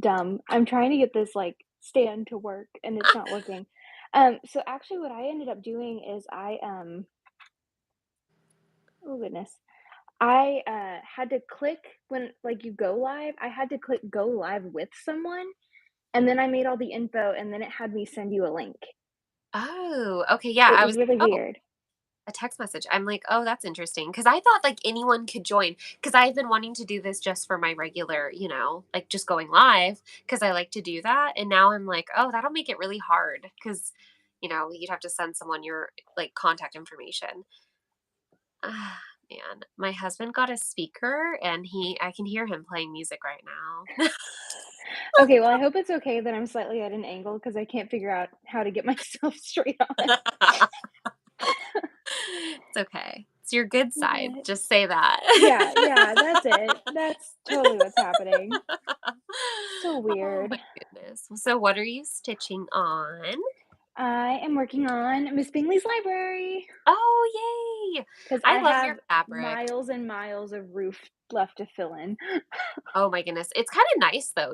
dumb. I'm trying to get this, like, stand to work, and it's not working. So actually what I ended up doing is oh goodness. I, had to click when, like, you go live, I had to click go live with someone, and then I made all the info, and then it had me send you a link. Oh, okay, yeah, It I was was really like, "Oh, weird. a text message." I'm like, "Oh, that's interesting," because I thought, like, anyone could join. Because 'cause I've been wanting to do this just for my regular, like, just going live because I like to do that, and now I'm like, "Oh, that'll make it really hard because you'd have to send someone your, like, contact information." Ah, man, my husband got a speaker, and I can hear him playing music right now. Okay, well, I hope it's okay that I'm slightly at an angle because I can't figure out how to get myself straight on. It's okay. It's your good side, Yeah. just say that. Yeah, yeah, that's it. That's totally what's happening. So Oh weird. my goodness. So what are you stitching on? I am working on Miss Bingley's library Oh, yay! because I I love your have fabric. miles and miles of roof left to fill in. Oh my goodness. It's kind of nice though,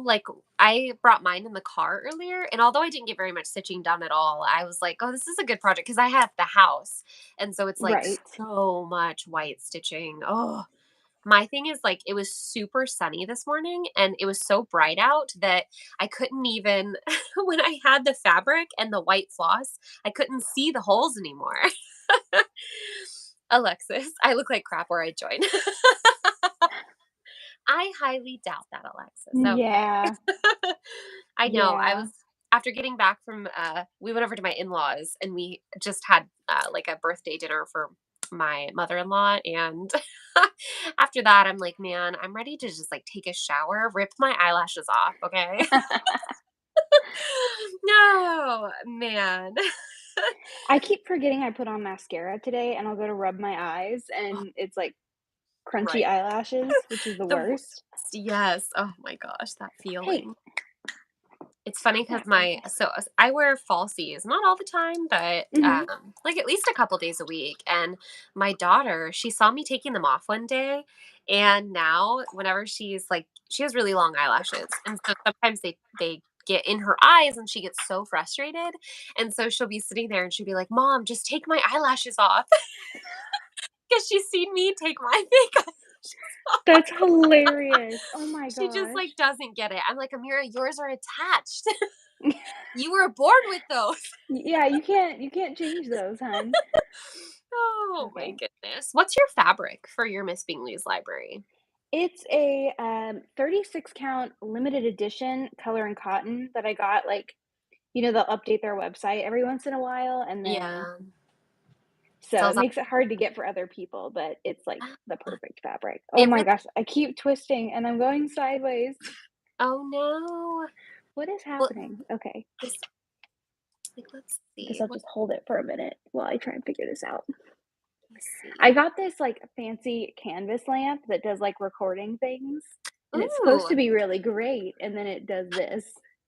Like I brought mine in the car earlier, and although I didn't get very much stitching done at all, I was like, "Oh, this is a good project" because I have the house. And so it's like Right. so much white stitching. Oh, my thing is like it was super sunny this morning and it was so bright out that I couldn't even when I had the fabric and the white floss, I couldn't see the holes anymore. Alexis, I look like crap where I join. I highly doubt that, Alexis. Yeah, Okay. I know. I yeah. was after getting back from we went over to my in-laws and we just had like a birthday dinner for my mother-in-law and after that I'm like, man, I'm ready to just like take a shower, rip my eyelashes off, okay? No, man. I keep forgetting I put on mascara today, and I'll go to rub my eyes, Oh, and it's, like, crunchy right. eyelashes, which is the The worst. worst. Yes. Oh my gosh, that Hey, feeling. It's funny because not focus. I wear falsies, not all the time, but, Mhm. like, at least a couple days a week, and my daughter, she saw me taking them off one day, and now whenever she has really long eyelashes, and so sometimes they get in her eyes, and she gets so frustrated, and so she'll be sitting there, and she'll be like, "Mom, just take my eyelashes off," because she's seen me take my fake eyelashes off. That's hilarious. Oh my She just, gosh. like, doesn't get it. I'm like, "Amira, yours are attached. You were born with those." Yeah, you can't change those, hun. Oh my Okay. goodness. What's your fabric for your Miss Bingley's library? It's a, 36 count limited edition color and cotton that I got, like, they'll update their website every once in a while, and then Yeah. so it Sells out. makes it hard to get for other people, but it's, like, the perfect fabric. Oh It my really gosh, I keep twisting and I'm going sideways. Oh no. What is Well, happening? Okay, this let's I guess see. I'll What just hold it for a minute while I try and figure this out. let me see. I got this, like, fancy canvas lamp that does, like, recording things, and it's supposed Ooh, to be really great, and then it does this.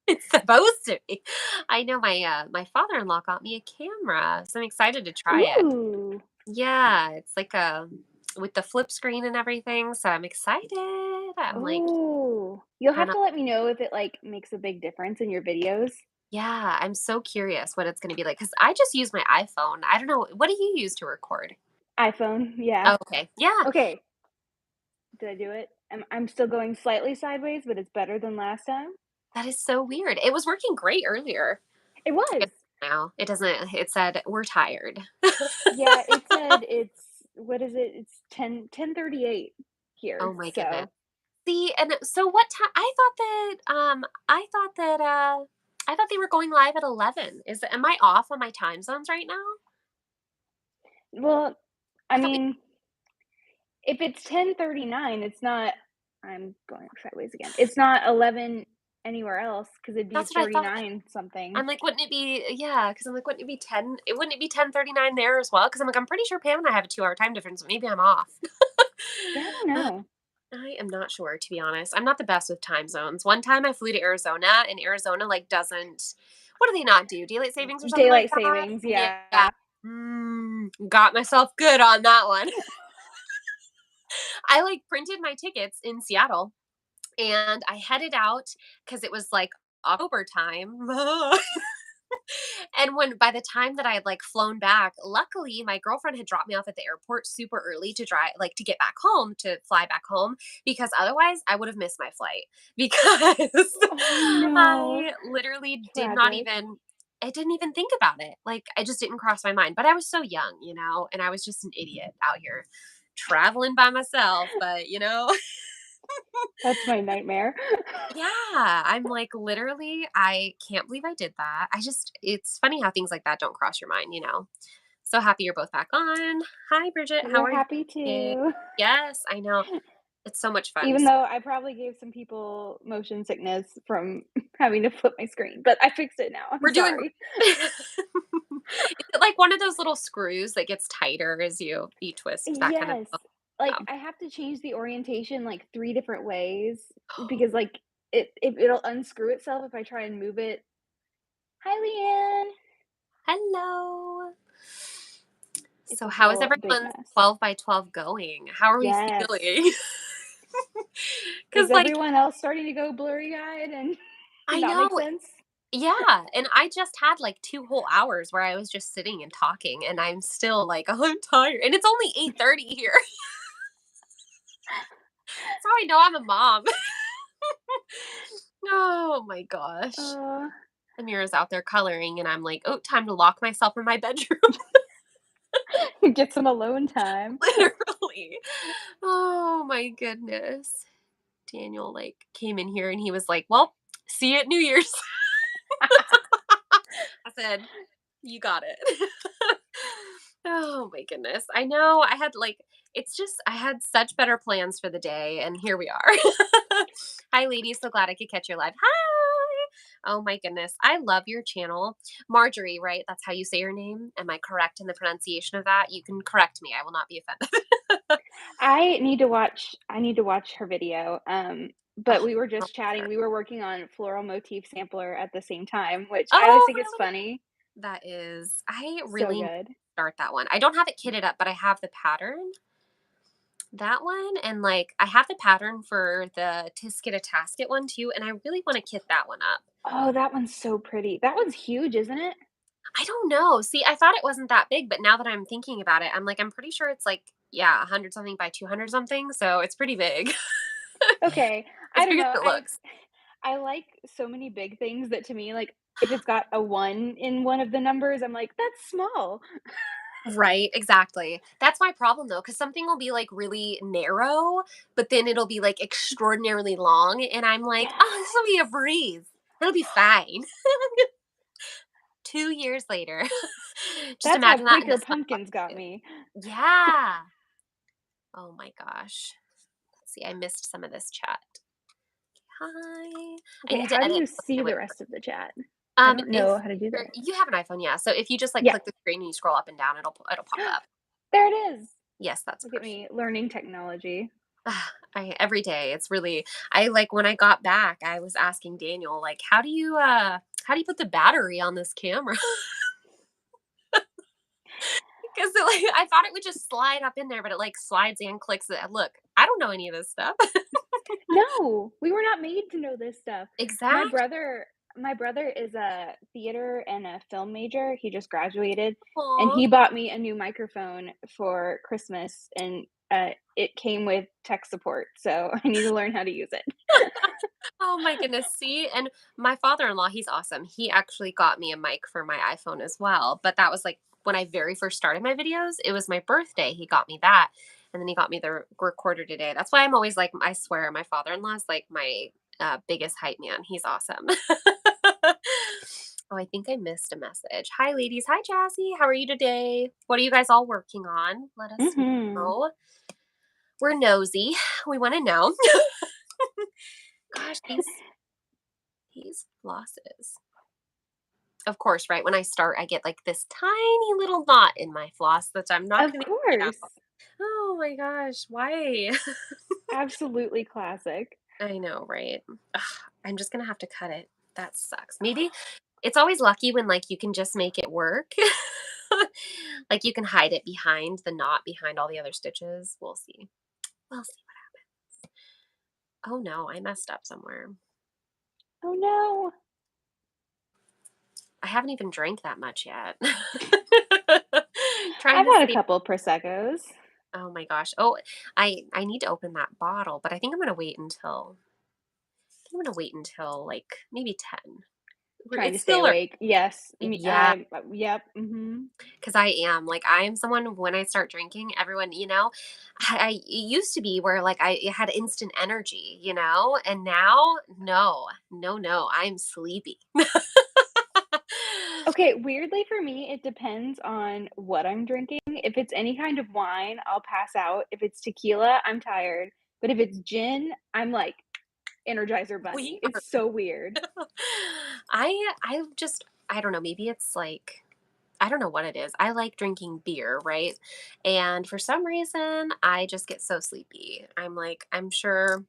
it's supposed to be. I know my father-in-law got me a camera, so I'm excited to try it. Ooh, Yeah, it's like a with the flip screen and everything, so I'm excited. I'm like ooh. You'll kind have of to let me know if it, like, makes a big difference in your videos. yeah, I'm so curious what it's going to be like cuz I just use my iPhone. I don't know, what do you use to record? iPhone, yeah. Oh, okay. Yeah, Okay, did I do it? I'm still going slightly sideways, but it's better than last time. that is so weird. It was working great earlier. It I guess was. now it doesn't. It said we're tired. Yeah, it said it's what is it? It's 10:38 Oh here, my goodness. so See, and so what time? I thought they were going live at 11. Am I off on my time zones right now? well, I I thought we mean, if it's 10:39, it's not I'm going sideways again. It's not 11 anywhere else because 'cause it'd be That's what I thought. 39 something. I'm like, wouldn't it be yeah, because I'm like, wouldn't it be 10? It wouldn't it be 10:39 there as well? Because I'm like, I'm pretty sure Pam and I have a 2-hour time difference. Maybe I'm off. Yeah, I don't know. I am not sure, to be honest. I'm not the best with time zones. One time I flew to Arizona, and Arizona, like, doesn't what do they not do? Daylight savings or something like Daylight that? savings, Yeah. yeah. Got myself good on that one. I, like, printed my tickets in Seattle, and I headed out because it was like October time. And when by the time that I had like flown back, luckily my girlfriend had dropped me off at the airport super early to drive, like to get back home, to fly back home, because otherwise I would have missed my flight because Oh, no. I literally did not Tragic. even, I didn't even think about it. Like I just didn't cross my mind. But I was so young, and I was just an idiot out here traveling by myself. But That's my nightmare. yeah, I'm like, literally, I can't believe I did that. It's funny how things like that don't cross your mind. So happy you're both back on. Hi, Bridget. How We're are you happy today? too. Yes, I know. It's so much fun. Even though I probably gave some people motion sickness from having to flip my screen, but I fixed it now. I'm We're doing sorry. great. Is it like one of those little screws that gets tighter as you twist that kind of Yes. oh, Like, yeah. I have to change the orientation, like, 3 different ways because, like, it'll unscrew itself if I try and move it. Hi, Leanne. Hello. It's So a how is whole big everyone's mess. 12 by 12 going? How are we Yes. feeling? Is Because like, everyone else starting to go blurry-eyed and I not make know. sense? Yeah, and I just had like 2 whole hours where I was just sitting and talking, and I'm still like, "Oh, I'm tired," and it's only 8:30 here. That's how I know I'm a mom. Oh my gosh. Uh, Amira's out there coloring, and I'm like, "Oh, time to lock myself in my bedroom," get some alone time. literally. Oh my goodness. Daniel, like, came in here and he was like, "Well, see you at New Year's." I said, "You got it." Oh my goodness. I know I had like it's just I had such better plans for the day and here we are. Hi ladies, so glad I could catch your live. Hi. Oh my goodness. I love your channel. Marjorie, right? That's how you say your name. Am I correct in the pronunciation of that? You can correct me. I will not be offended. I need to watch her video, but Oh, we were girl, just chatting. sure. We were working on floral motif sampler at the same time, which I always Oh, think is really? funny. That is I So really need to good. start that one. I don't have it kitted up, but I have the pattern. That one, and, like, I have the pattern for the Tisket a Tasket one too, and I really wanna kit that one up. Oh, that one's so pretty. That one's huge, isn't it? I don't know. See, I thought it wasn't that big, but now that I'm thinking about it, I'm like, I'm pretty sure it's, like, yeah, 100 something by 200 something, so it's pretty big. Okay, I As don't big as know. it I looks. I like so many big things that to me, like, if it's got a 1 in one of the numbers, I'm like, "That's small." Right, exactly. That's my problem, though, because something will be, like, really narrow, but then it'll be, like, extraordinarily long, and I'm like, "Oh, this will be a Yes. breeze. It'll be fine." 2 years later. Just That's how imagine that in a Quaker Spongebob pumpkins got suit. me. Yeah. Oh my gosh. Let's see, I missed some of this chat. Hi. I Okay, need how to do edit you my see the way. rest of the chat? I don't If know how to do this. you have an iPhone, yeah. So if you just like Yeah, click the screen and you scroll up and down, it'll pop up. there it is. Yes, that's Look at perfect. me learning technology. Every day it's really I like when I got back, I was asking Daniel like, how do you put the battery on this camera? Because like I thought it would just slide up in there, but it like slides and clicks it. Look, I don't know any of this stuff. No, we were not made to know this stuff. My Exactly. brother my brother is a theater and a film major. He just graduated, and he bought me a new microphone for Christmas, and, it came with tech support, so I need to learn how to use it. Oh my goodness. See, and my father-in-law, he's awesome. He actually got me a mic for my iPhone as well. But that was like when I very first started my videos, it was my birthday. He got me that. And then he got me the recorder today. That's why I'm always like, I swear, my father-in-law is like my biggest hype man. He's awesome. Oh, I think I missed a message. Hi, ladies. Hi, Jazzy. How are you today? What are you guys all working on? Let us Mhm. know. We're nosy. We want to know. Gosh, these flosses. Of course, right when I start, I get like this tiny little knot in my floss that I'm not Of gonna get out. course. Oh my gosh, why? Absolutely classic. I know, right? Ugh, I'm just gonna have to cut it. That sucks. Maybe it's always lucky when like you can just make it work. Like you can hide it behind the knot behind all the other stitches. We'll see. We'll see. Oh no, I messed up somewhere. Oh no. I haven't even drank that much yet. Trying I've to had a see. couple Prosecco's. Oh my gosh. Oh, I need to open that bottle, but I think I'm gonna wait until like maybe 10. Trying to It's stay still early. awake. Yes. Me Yeah, I yep. Mhm. because I am someone when I start drinking, everyone, it used to be where like I had instant energy, and now no, no, no, I'm sleepy. Okay, weirdly for me, it depends on what I'm drinking. If it's any kind of wine, I'll pass out. If it's tequila, I'm tired. But if it's gin, I'm like Energizer We Bunny. are. It's so weird. I don't know, maybe it's like I don't know what it is. I like drinking beer, right? And for some reason, I just get so sleepy. I'm like, I'm sure,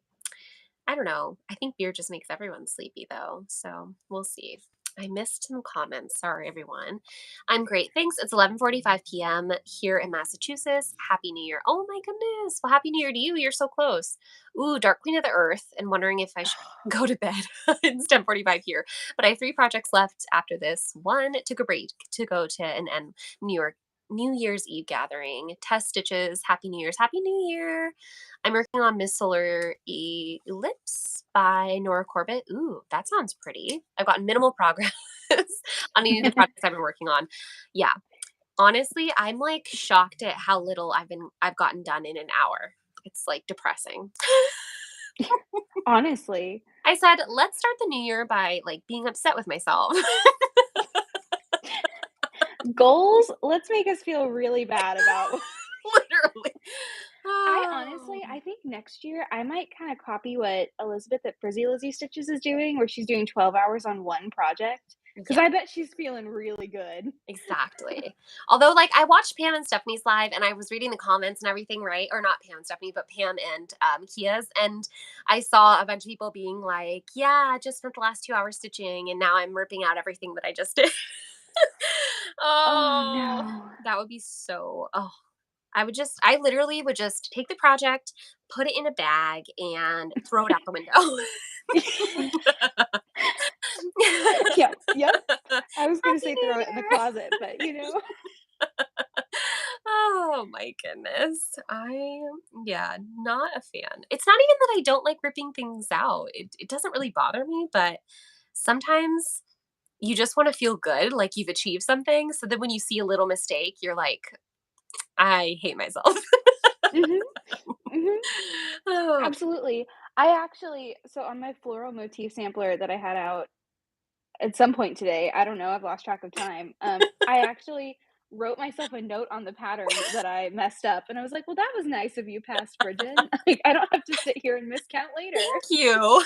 I don't know. I think beer just makes everyone sleepy though. So we'll see. I missed some comments. Sorry, everyone. I'm great. Thanks. It's 11:45 p.m. here in Massachusetts. Happy New Year. Oh my goodness. Well, Happy New Year to you. You're so close. Ooh, Dark Queen of the Earth, and wondering if I should go to bed. It's 10:45 here. But I have 3 projects left after this. One took a break to go to an New York New Year's Eve gathering. Test stitches. Happy New Year's. Happy New Year. I'm working on Miss Solar Ellipse by Nora Corbett. Ooh, that sounds pretty. I've gotten minimal progress on any of the projects I've been working on. Yeah. Honestly, I'm like shocked at how little I've gotten done in an hour. It's like depressing. Honestly, I said, let's start the new year by like being upset with myself. goals, let's make us feel really bad about Literally. I Oh. honestly, I think next year I might kind of copy what Elizabeth at Frizzy Lizzy Stitches is doing, where she's doing 12 hours on one project. Because Yeah. I bet she's feeling really good. Exactly. Although, like, I watched Pam and Stephanie's live, and I was reading the comments and everything, right? Or not Pam and Stephanie, but Pam and Kia's, and I saw a bunch of people being like, "Yeah, I just spent the last 2 hours stitching, and now I'm ripping out everything that I just did." Oh Oh, no. that would be so. Oh, I literally would just take the project, put it in a bag, and throw it out the window. Yep, yep. I was gonna Happy say New throw it in the Year. closet, but Oh my goodness. Yeah, not a fan. It's not even that I don't like ripping things out. It doesn't really bother me, but sometimes you just want to feel good, like you've achieved something. So then when you see a little mistake, you're like, I hate myself. Mhm, mhm. Oh, Absolutely. I actually so on my floral motif sampler that I had out at some point today, I don't know, I've lost track of time, I actually wrote myself a note on the pattern that I messed up, and I was like, "Well, that was nice of you, past Bridget. Like, I don't have to sit here and miscount later." thank you.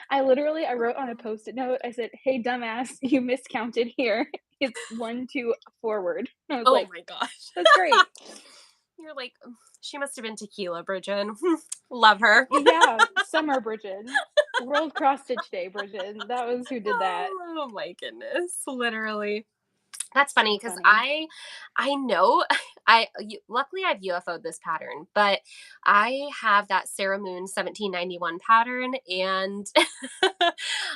I literally I wrote on a Post-it note, I said, "Hey, dumbass, you miscounted here. It's 1, 2 forward." I was Oh like, my gosh. "That's great." You're like, she must have been tequila, Bridget. Love her. Yeah, summer Bridget. World Cross Stitch Day, Bridget. That was who did that. Oh my goodness. Literally. That's funny So because funny. I know luckily I've UFO'd this pattern, but I have that Sarah Moon 1791 pattern, and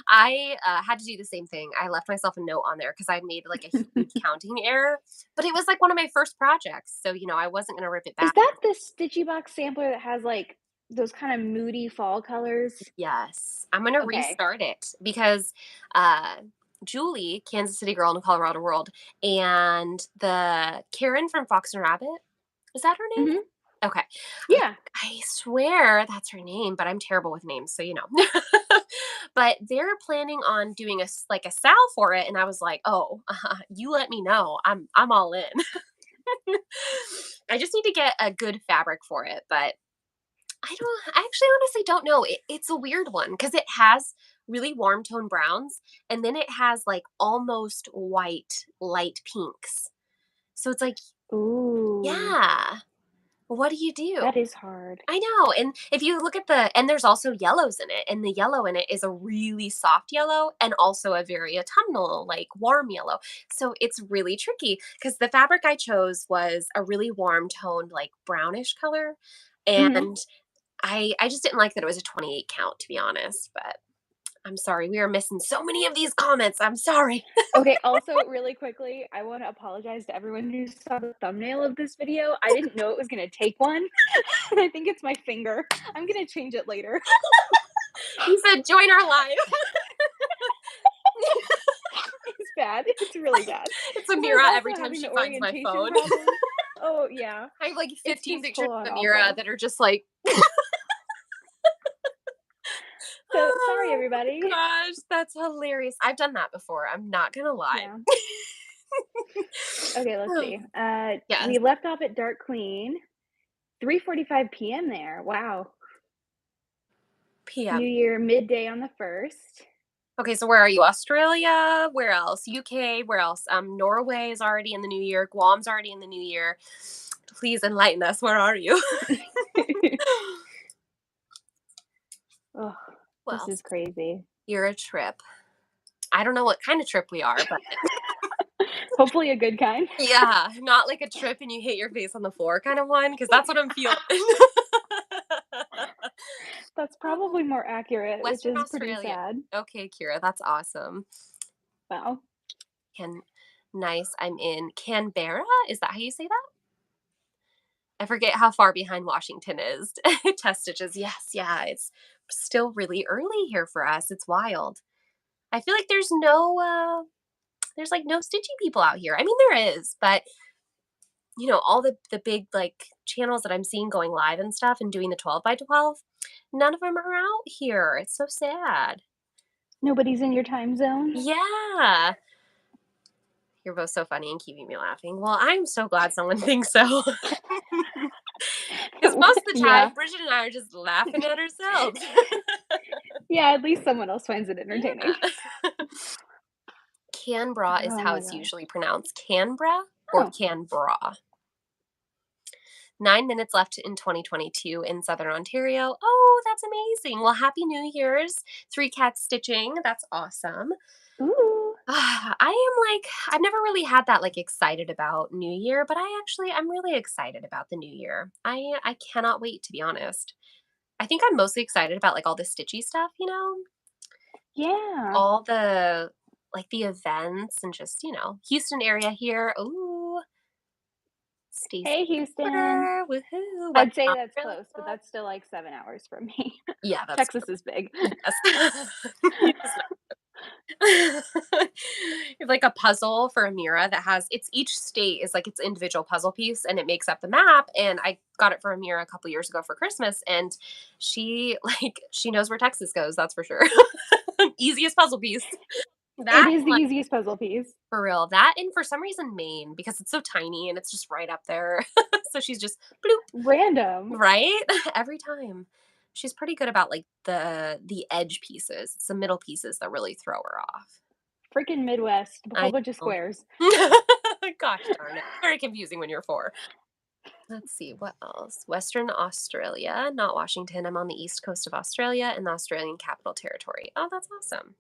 I had to do the same thing. I left myself a note on there because I made like a huge counting error, but it was like one of my first projects, so I wasn't gonna rip it Is back. that the Stitchy Box sampler that has, like, those kinda moody fall colors? Yes, I'm gonna Okay. restart it because uh, Julie, Kansas City girl in a Colorado world, and the Karen from Fox and Rabbit, is that her name? Mhm. Okay. Yeah. I swear that's her name, but I'm terrible with names, so But they're planning on doing like a sal for it, and I was like, "Oh, you let me know. I'm all in." I just need to get a good fabric for it, but I actually honestly don't know. It's a weird one because it has really warm tone browns, and then it has like almost white light pinks. So it's like, Ooh, yeah, what do you do? that is hard. I know, and if you look at and there's also yellows in it, and the yellow in it is a really soft yellow and also a very autumnal, like warm yellow. So it's really tricky because the fabric I chose was a really warm toned, like brownish color, Mhm. and I just didn't like that it was a 28 count, to be honest, but I'm sorry. We are missing so many of these comments. I'm sorry. Okay, also, really quickly, I wanna apologize to everyone who saw the thumbnail of this video. I didn't know it was gonna take one, and I think it's my finger. I'm gonna change it later. You said join our live. It's bad. It's really bad. It's Because I was Amira every also time having she the finds my orientation phone. problem. Oh, yeah. I have like It's 15 just pictures full on of Amira awful. that are just like, So, sorry, oh my everybody. gosh, that's hilarious. I've done that before. I'm not gonna lie. Yeah. Okay, let's see. Yes, We left off at Dark Queen, 3:45 PM there. Wow. New PM. Year midday on the 1st. Okay, so where are you? Australia? Where else? UK? Where else? Norway is already in the new year. Guam's already in the new year. Please enlighten us. Where are you? Oh, this Well, is crazy. you're a trip. I don't know what kind of trip we are, but Hopefully a good kind. yeah, not like a trip and you hit your face on the floor kind of one, because that's what I'm feeling. That's probably more accurate, which Western is pretty Australia. sad. Okay, Kira, that's awesome. Wow. Can Nice. I'm in Canberra. Is that how you say that? I forget how far behind Washington is. Test stitches. Yes, yeah. It's still really early here for us. It's wild. I feel like there's like no stitchy people out here. I mean there is, but all the big like channels that I'm seeing going live and stuff and doing the 12x12, none of them are out here. It's so sad. Nobody's in your time zone? Yeah. You're both so funny and keeping me laughing. Well, I'm so glad someone thinks so. Because most of the Yeah. time, Bridget and I are just laughing at ourselves. Yeah, at least someone else finds it entertaining. Yeah. Canberra is Oh how my it's gosh. usually pronounced. Canberra or Oh, Canberra. 9 minutes left in 2022 in Southern Ontario. Oh, that's amazing. Well, Happy New Year's. 3 cats stitching. That's awesome. ooh. I've never really had that like excited about New Year, but I'm really excited about the new year. I cannot wait, to be honest. I think I'm mostly excited about like all the stitchy stuff, Yeah. all the like the events and just, Houston area here. Ooh, Stacy Hey, Houston. Porter, woohoo, I'd Western say that's Australia. close, but that's still like 7 hours from me. Yeah, that's Texas is big. yes. Yes, It's like a puzzle for Amira that has it's each state is like its individual puzzle piece and it makes up the map. And I got it for Amira a couple years ago for Christmas, and she she knows where Texas goes, that's for sure. Easiest puzzle piece. It That is and the like easiest puzzle piece. for real. That and for some reason Maine, because it's so tiny and it's just right up there. So she's just bloop, Random. right? Every time. She's pretty good about like the edge pieces. It's the middle pieces that really throw her off. Freaking Midwest, a whole I bunch of know. squares. Gosh darn it. Very confusing when you're 4. Let's see, what else? Western Australia, not Washington. I'm on the east coast of Australia in the Australian Capital Territory. Oh, that's awesome.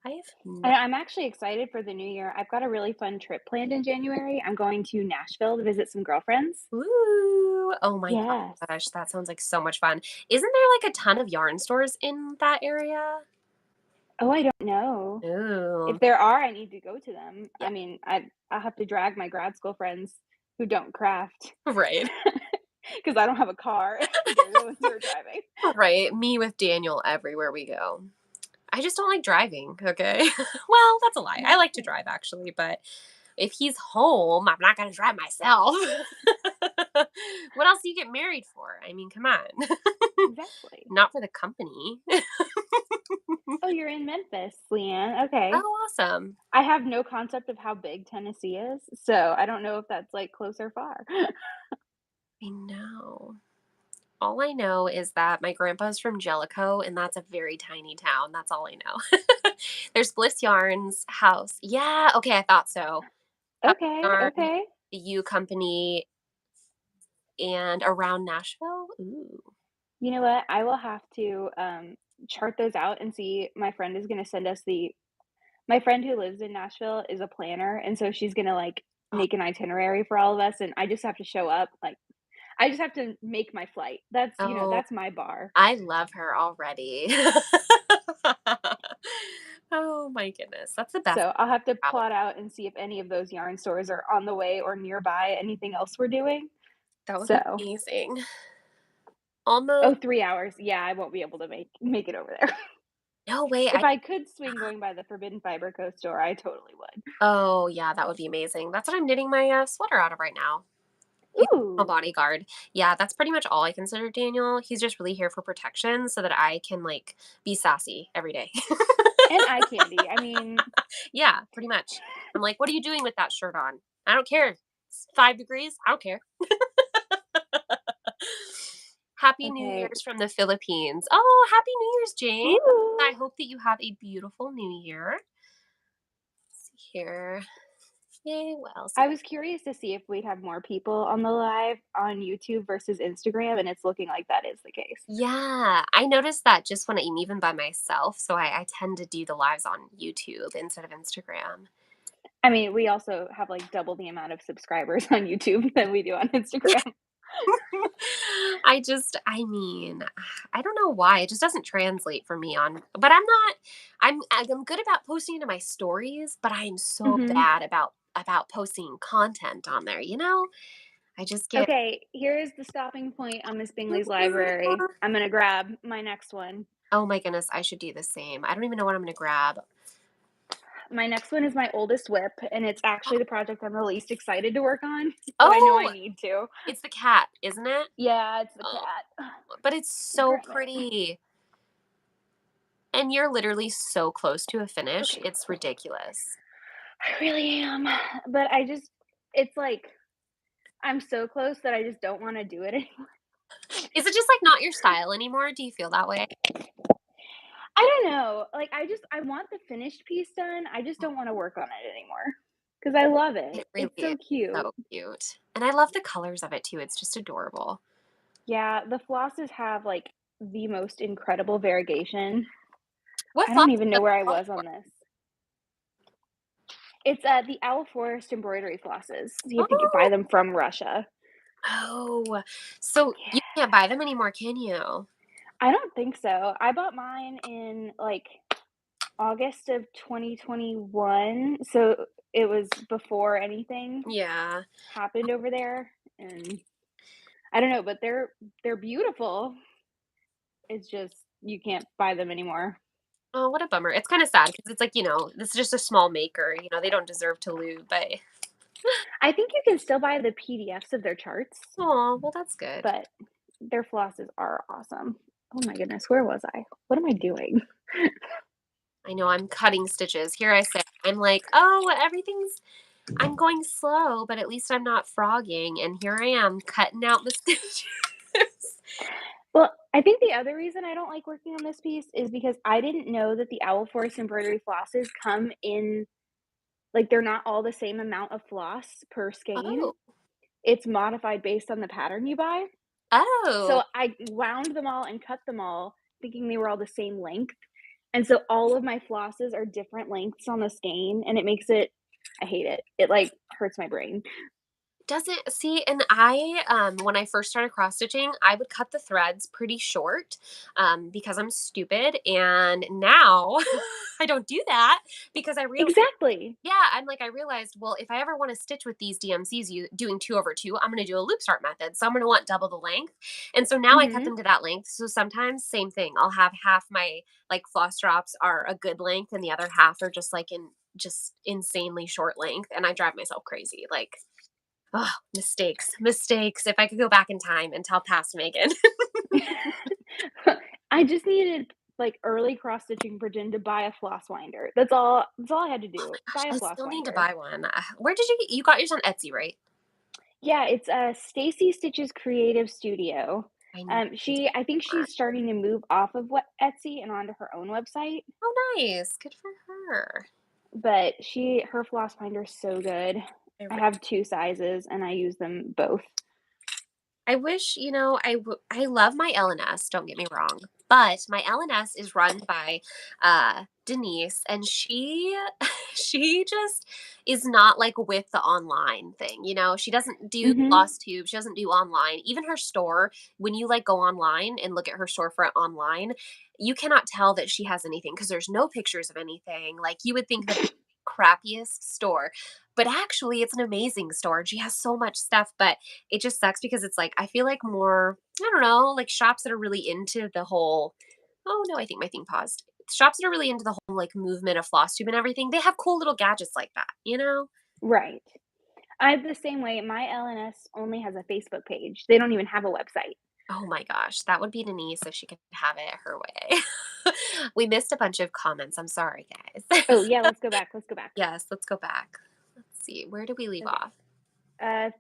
I have no. I'm actually excited for the new year. I've got a really fun trip planned in January. I'm going to Nashville to visit some girlfriends. Ooh, oh my Yes. gosh, that sounds like so much fun. Isn't there like a ton of yarn stores in that area? Oh, I don't know. If Ooh, there are, I need to go to them. yeah, I mean, I'll have to drag my grad school friends who don't craft right. because I don't have a car. They're the ones who are driving. Right. Me with Daniel everywhere we go. I just don't like driving, okay? Well, that's a lie. I like to Exactly. drive actually, but if he's home, I'm not going to drive myself. What else do you get married for? I mean, come on. Exactly. Not for the company. Oh, you're in Memphis, Leanne. Okay. Oh, awesome. I have no concept of how big Tennessee is, so I don't know if that's like close or far. I know. All I know is that my grandpa's from Jellicoe, and that's a very tiny town. That's all I know. There's Bliss Yarns house. Yeah, okay, I thought so. House Okay, Yarn, okay. the U Company, and around Nashville. Ooh. You know what? I will have to chart those out and see. My friend is going to send us the. My friend who lives in Nashville is a planner, and so she's going to like Oh, make an itinerary for all of us, and I just have to show up. Like, I just have to make my flight. That's, Oh, that's my bar. I love her already. Oh my goodness, that's the best So I'll have to travel. plot out and see if any of those yarn stores are on the way or nearby anything else we're doing. That would be So, amazing. Almost oh, 3 hours. Yeah, I won't be able to make it over there. no way, If I could swing going by the Forbidden Fiber Co. store, I totally would. oh, yeah, that would be amazing. That's what I'm knitting my, sweater out of right now. He's a Ooh, bodyguard. Yeah, that's pretty much all I consider Daniel. He's just really here for protection so that I can, like, be sassy every day. and eye candy. I mean, Yeah, pretty much. I'm like, "What are you doing with that shirt on?" "I don't care. It's 5 degrees. I don't care." Happy New okay. Year's from the Philippines. Oh, happy New Year's, Jane. I Ooh. hope that you have a beautiful new year. Let's see here. Yay, what else? I was curious to see if we'd have more people on the live on YouTube versus Instagram, and it's looking like that is the case. Yeah, I noticed that just when I'm even by myself, so I tend to do the lives on YouTube instead of Instagram. I mean, we also have, like, double the amount of subscribers on YouTube than we do on Instagram. I mean, I don't know why. It just doesn't translate for me on, but I'm good about posting to my stories, but I'm so Mhm. bad about posting content on there, you know? I just get Okay, here's the stopping point on Miss Bingley's library. I'm gonna grab my next one. Oh my goodness, I should do the same. I don't even know what I'm going to grab. My next one is my oldest whip, and it's actually the project I'm the least excited to work on, but I know I Oh, need to. it's the cat, isn't it? Yeah, it's the Oh, cat. but it's The so Kermit. pretty. And you're literally so close to a finish. Okay, It's ridiculous. I really am, but it's like I'm so close that I just don't wanna do it anymore. Is it just like not your style anymore? Do you feel that way? I don't know, like, I want the finished piece done, I just don't wanna work on it anymore because I love It it. really It's is so cute. so cute. And I love the colors of it too. It's just adorable. Yeah, the flosses have, like, the most incredible variegation. What I don't floss even is know where I it was for? on this. It's, the Owl Forest embroidery flosses. You have to g buy Oh, them from Russia. oh. So you Yeah. can't buy them anymore, can you? I don't think so. I bought mine in, like, August of 2021, so it was before anything Yeah. happened over there, and I don't know, but they're beautiful. It's just you can't buy them anymore. Oh, what a bummer. It's kind of sad because it's like, this is just a small maker. They don't deserve to lose, but I think you can still buy the PDFs of their charts, oh, well, that's good. but their flosses are awesome. Oh my goodness, where was I? What am I doing? I know I'm cutting stitches. Here I say, I'm like, oh, I'm going slow, but at least I'm not frogging. And here I am cutting out the stitches. Well, I think the other reason I don't like working on this piece is because I didn't know that the Owl Forest embroidery flosses come in like, they're not all the same amount of floss per skein. Oh, It's modified based on the pattern you buy. oh, So I wound them all and cut them all thinking they were all the same length. And so all of my flosses are different lengths on the skein, and it makes it I hate it. It, like, hurts my brain. doesn't see. And I when I first started cross stitching, I would cut the threads pretty short, because I'm stupid. And now I don't do that because I realized. Exactly. Yeah, I realized, well, if I ever want to stitch with these DMCs doing 2/2, I'm going to do a loop start method. So I'm going to want double the length. And so now I cut Mhm. them to that length. So sometimes same thing. I'll have half my like floss drops are a good length and the other half are just like in just insanely short length. And I drive myself crazy. Like, oh, mistakes, mistakes. If I could go back in time and tell past Megan. I just needed, like, early cross stitching Bridget to buy a floss winder. That's all I had to do. Gosh, Buy a I floss still need to winder. buy one. Where did you got yours on Etsy, right? Yeah, it's, Stacy Stitch's Creative Studio. I need to do I think more. she's starting to move off of what Etsy and onto her own website, Oh, nice. Good for her. but her floss winder's so good. I I have 2 sizes, and I use them both. I wish, I love my LNS, don't get me wrong. But my LNS is run by Denise, and she she just is not like with the online thing. You know, she doesn't do Mhm. Floss Tube. She doesn't do online. Even her store, when you like go online and look at her storefront online, you cannot tell that she has anything because there's no pictures of anything. Like you would think that crappiest store. But actually, it's an amazing store. She has so much stuff, but it just sucks because it's like I feel like more I don't know, like shops that are really into the whole oh no, I think my thing paused. Shops that are really into the whole like movement of floss tube and everything, they have cool little gadgets like that, you know? Right. I'm the same way. My LNS only has a Facebook page. They don't even have a website. Oh my gosh, that would be Denise if she could have it her way. We missed a bunch of comments. I'm sorry, guys. Oh, yeah, let's go back. Let's go back. Yes, let's go back. Let's see. Where did we leave Okay. off? Uh,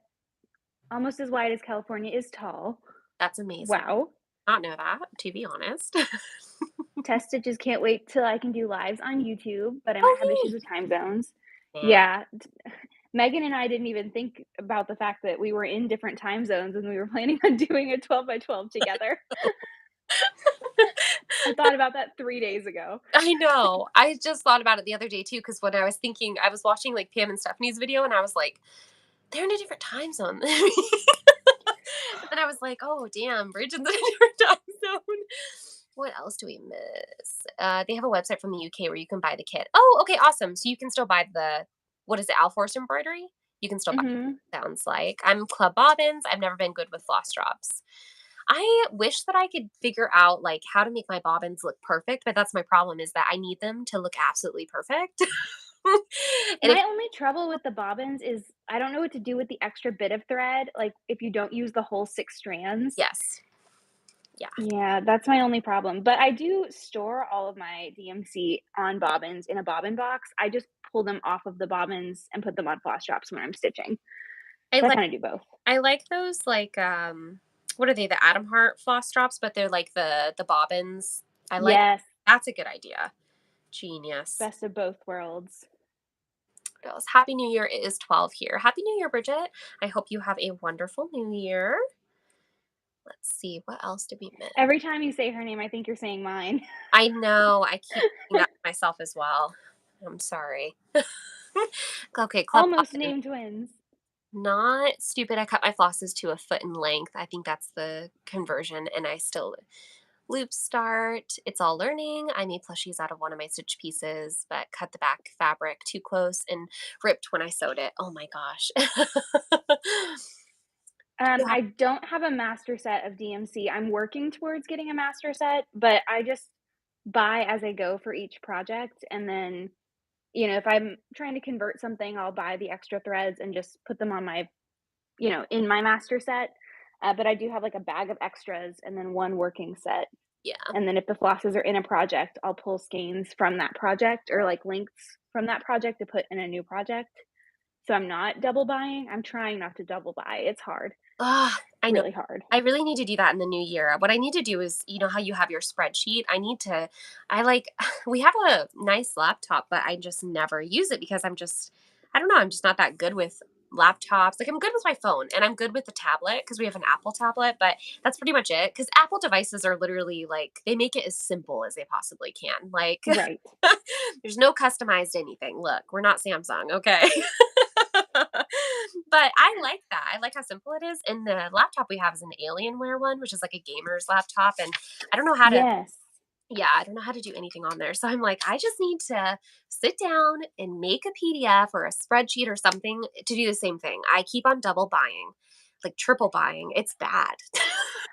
almost as wide as California is tall. That's amazing. Wow. Not know that, to be honest. Test stitches can't wait till I can do lives on YouTube, but I might have Oh, issues neat. with time zones. Yeah. Yeah, Megan and I didn't even think about the fact that we were in different time zones when we were planning on doing a 12 by 12 together. I thought about that 3 days ago. I know. I just thought about it the other day too, because when I was thinking, I was watching like Pam and Stephanie's video, and I was like, they're in a different time zone than me. And then I was like, oh damn, Bridget's in a different time zone. What else do we miss? They have a website from the UK where you can buy the kit. Oh, okay, awesome. So you can still buy the what is it, Alforce embroidery? You can still buy. Mhm. Sounds like I'm Club Bobbins. I've never been good with floss drops. I wish that I could figure out like how to make my bobbins look perfect, but that's my problem is that I need them to look absolutely perfect. And if My only trouble with the bobbins is I don't know what to do with the extra bit of thread, like, if you don't use the whole 6 strands. yes. Yeah. Yeah, that's my only problem, but I do store all of my DMC on bobbins in a bobbin box. I just pull them off of the bobbins and put them on floss drops when I'm stitching. I So I like kinda do both. I like those like what are they? The Atom Heart floss drops, but they're like the bobbins. I like Yes, that's a good idea. Genius. best of both worlds. What else? Happy New Year. It is 12 here. Happy New Year, Bridget. I hope you have a wonderful new year. Let's see. What else did we miss? Every time you say her name, I think you're saying mine. I know. I keep thinking that myself as well. I'm sorry. Okay, Club Almost Bobbin. named twins. Not stupid. I cut my flosses to a foot in length. I think that's the conversion, and I still loop start. It's all learning. I made plushies out of one of my stitch pieces, but cut the back fabric too close and ripped when I sewed it. Oh my gosh. Yeah. I don't have a master set of DMC. I'm working towards getting a master set, but I just buy as I go for each project, and then, if I'm trying to convert something, I'll buy the extra threads and just put them on my in my master set, but I do have, like, a bag of extras and then 1 working set, Yeah. and then if the flosses are in a project, I'll pull skeins from that project or, like, links from that project to put in a new project, so I'm not double buying. I'm trying not to double buy. It's hard, I know. really hard. I really need to do that in the new year. What I need to do is, you know how you have your spreadsheet? I like, we have a nice laptop, but I just never use it because I don't know, I'm just not that good with laptops. Like, I'm good with my phone and I'm good with the tablet because we have an Apple tablet, but that's pretty much it. Because Apple devices are literally like, they make it as simple as they possibly can. Like, Right. there's no customized anything. Look, we're not Samsung, okay? But I like that. I like how simple it is. And the laptop we have is an Alienware one, which is like a gamer's laptop. And I don't know how to, Yes. yeah, I don't know how to do anything on there. So I'm like, I just need to sit down and make a PDF or a spreadsheet or something to do the same thing. I keep on double buying, like triple buying. It's bad.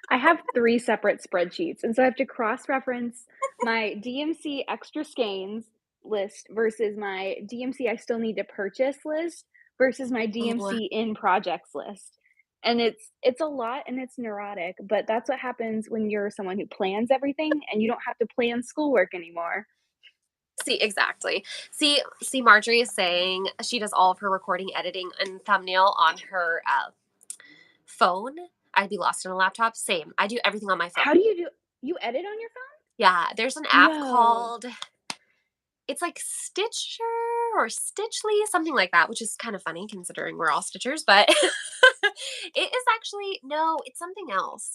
I have 3 separate spreadsheets, and so I have to cross-reference my DMC extra skeins list versus my DMC I still need to purchase list versus my Ooh. DMC in projects list. And it's a lot and it's neurotic, but that's what happens when you're someone who plans everything and you don't have to plan schoolwork anymore. See, exactly. See, Marjorie is saying she does all of her recording, editing, and thumbnail on her phone. I'd be lost in a laptop. Same. I do everything on my phone. How do you edit on your Yeah, there's an phone? app No. called it's like Stitcher or Stitchly, something like that, which is kind of funny considering we're all Stitchers, but it is actually no, it's something else.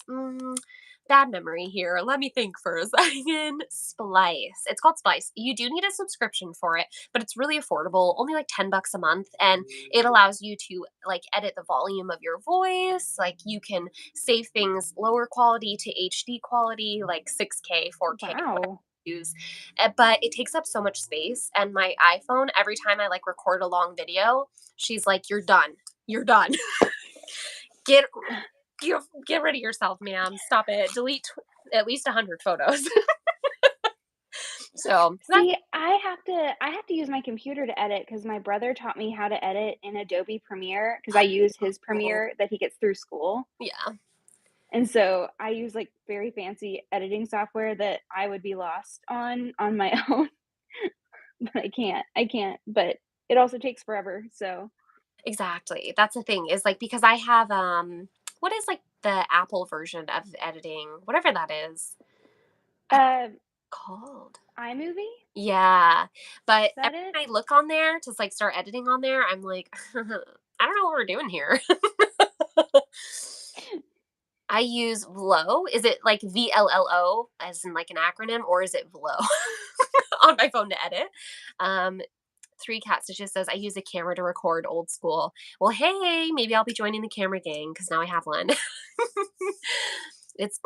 bad memory here. Let me think for a second. Splice. It's called Splice. You do need a subscription for it, but it's really affordable, only like $10 a month. And it allows you to like edit the volume of your voice. Like you can save things lower quality to HD quality, like 6K, 4K, whatever Wow. you use. But it takes up so much space. And my iPhone, every time I like record a long video, she's like, "You're done. You're done. Get get rid of yourself, ma'am. Stop it. Delete at least 100 photos." So that's See, I have to use my computer to edit because my brother taught me how to edit in Adobe Premiere because I use his cool. Premiere that he gets through school. Yeah, And so I use like very fancy editing software that I would be lost on my own, but I can't. I can't. But it also takes forever. So exactly. That's the thing is like because I have what is like the Apple version of editing, whatever that is. I don't uh know what it's called. iMovie? Yeah. But Is that every it? time I look on there to like start editing on there, I'm like, I don't know what we're doing here. I use Vlo. Is it like VLLO as in like an acronym, or is it Vlo on my phone to edit? Um, Three Cat Stitches says I use a camera to record old school. Well, hey, maybe I'll be joining the camera gang because now I have one. It's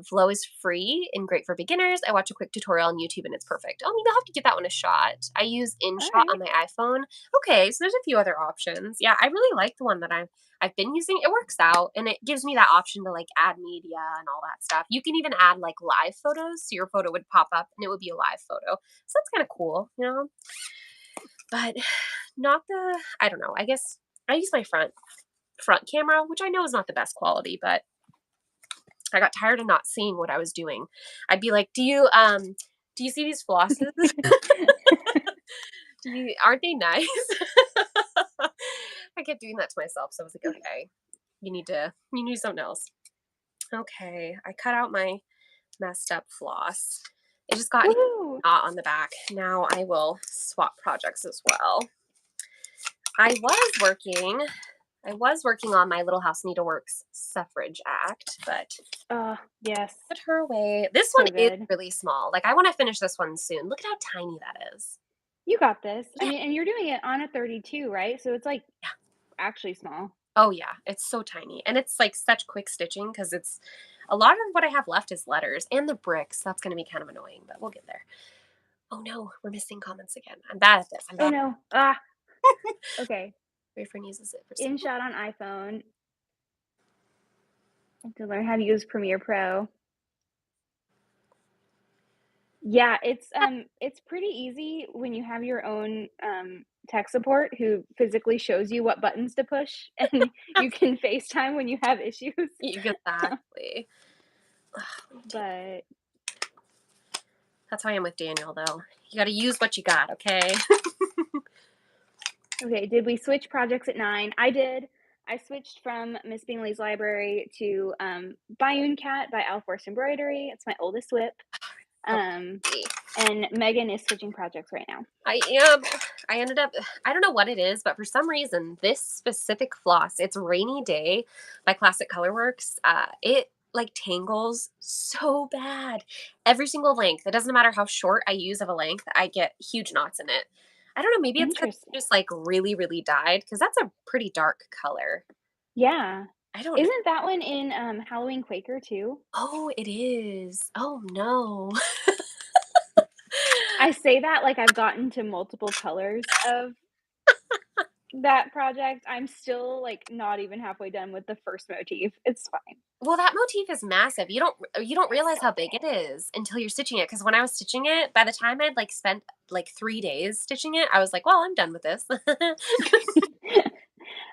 Flow is free and great for beginners. I watch a quick tutorial on YouTube and it's perfect. Oh, maybe I'll have to give that one a shot. I use InShot Alright. on my iPhone. Okay, so there's a few other options. Yeah, I really like the one that I've been using. It works out and it gives me that option to like add media and all that stuff. You can even add like live photos, so your photo would pop up and it would be a live photo. So that's kind of cool, you know. But not the I don't know. I guess I use my front camera, which I know is not the best quality, but I got tired of not seeing what I was doing. I'd be like, do you see these flosses? Aren't they nice?" I kept doing that to myself, so I was like, "Okay, you need something else." Okay, I cut out my messed up floss. It just got a Woohoo! knot on the back. Now I will swap projects as well. I was working I was working on my Little House Needleworks Suffrage Act, but Yes. put her away. This one So is good. really small. Like I want to finish this one soon. Look at how tiny that is. You got this. I Yeah. mean, and you're doing it on a 32, right? So it's, like, Yeah. actually small. Oh yeah, it's so tiny. And it's like such quick stitching because it's a lot of what I have left is letters and the bricks. That's going to be kind of annoying, but we'll get there. Oh no, we're missing comments again. I'm bad at this. I'm Oh, bad. no. Okay. Boyfriend uses it for InShot on iPhone. To learn how to use Premiere Pro. Yeah, it's pretty easy when you have your own, tech support who physically shows you what buttons to push, and you can FaceTime when you have issues. exactly. Ugh, But that's how I am with Daniel, though. You got to use what you got, okay? okay, did we switch projects at 9? I did. I switched from Miss Bingley's Library to, Bayou Cat by Alforce Embroidery. It's my oldest WIP. So Um, pretty. and Megan is switching projects right now. I am. I ended up, I don't know what it is, but for some reason, this specific floss, it's Rainy Day by Classic Colorworks. It like tangles so bad. Every single length. It doesn't matter how short I use of a length, I get huge knots in it. I don't know. Maybe it's because Interesting. it's just like really, really dyed because that's a pretty dark color. Yeah. I don't know. Isn't that one in, Halloween Quaker too? Oh, it is. Oh no. I say that like I've gotten to multiple colors of that project. I'm still, like, not even halfway done with the first motif. It's fine. Well, that motif is massive. You don't It's realize so how big it is until you're stitching it. Because when I was stitching it, by the time I'd like spent like 3 days stitching it, I was like, "Well, I'm done with this." big.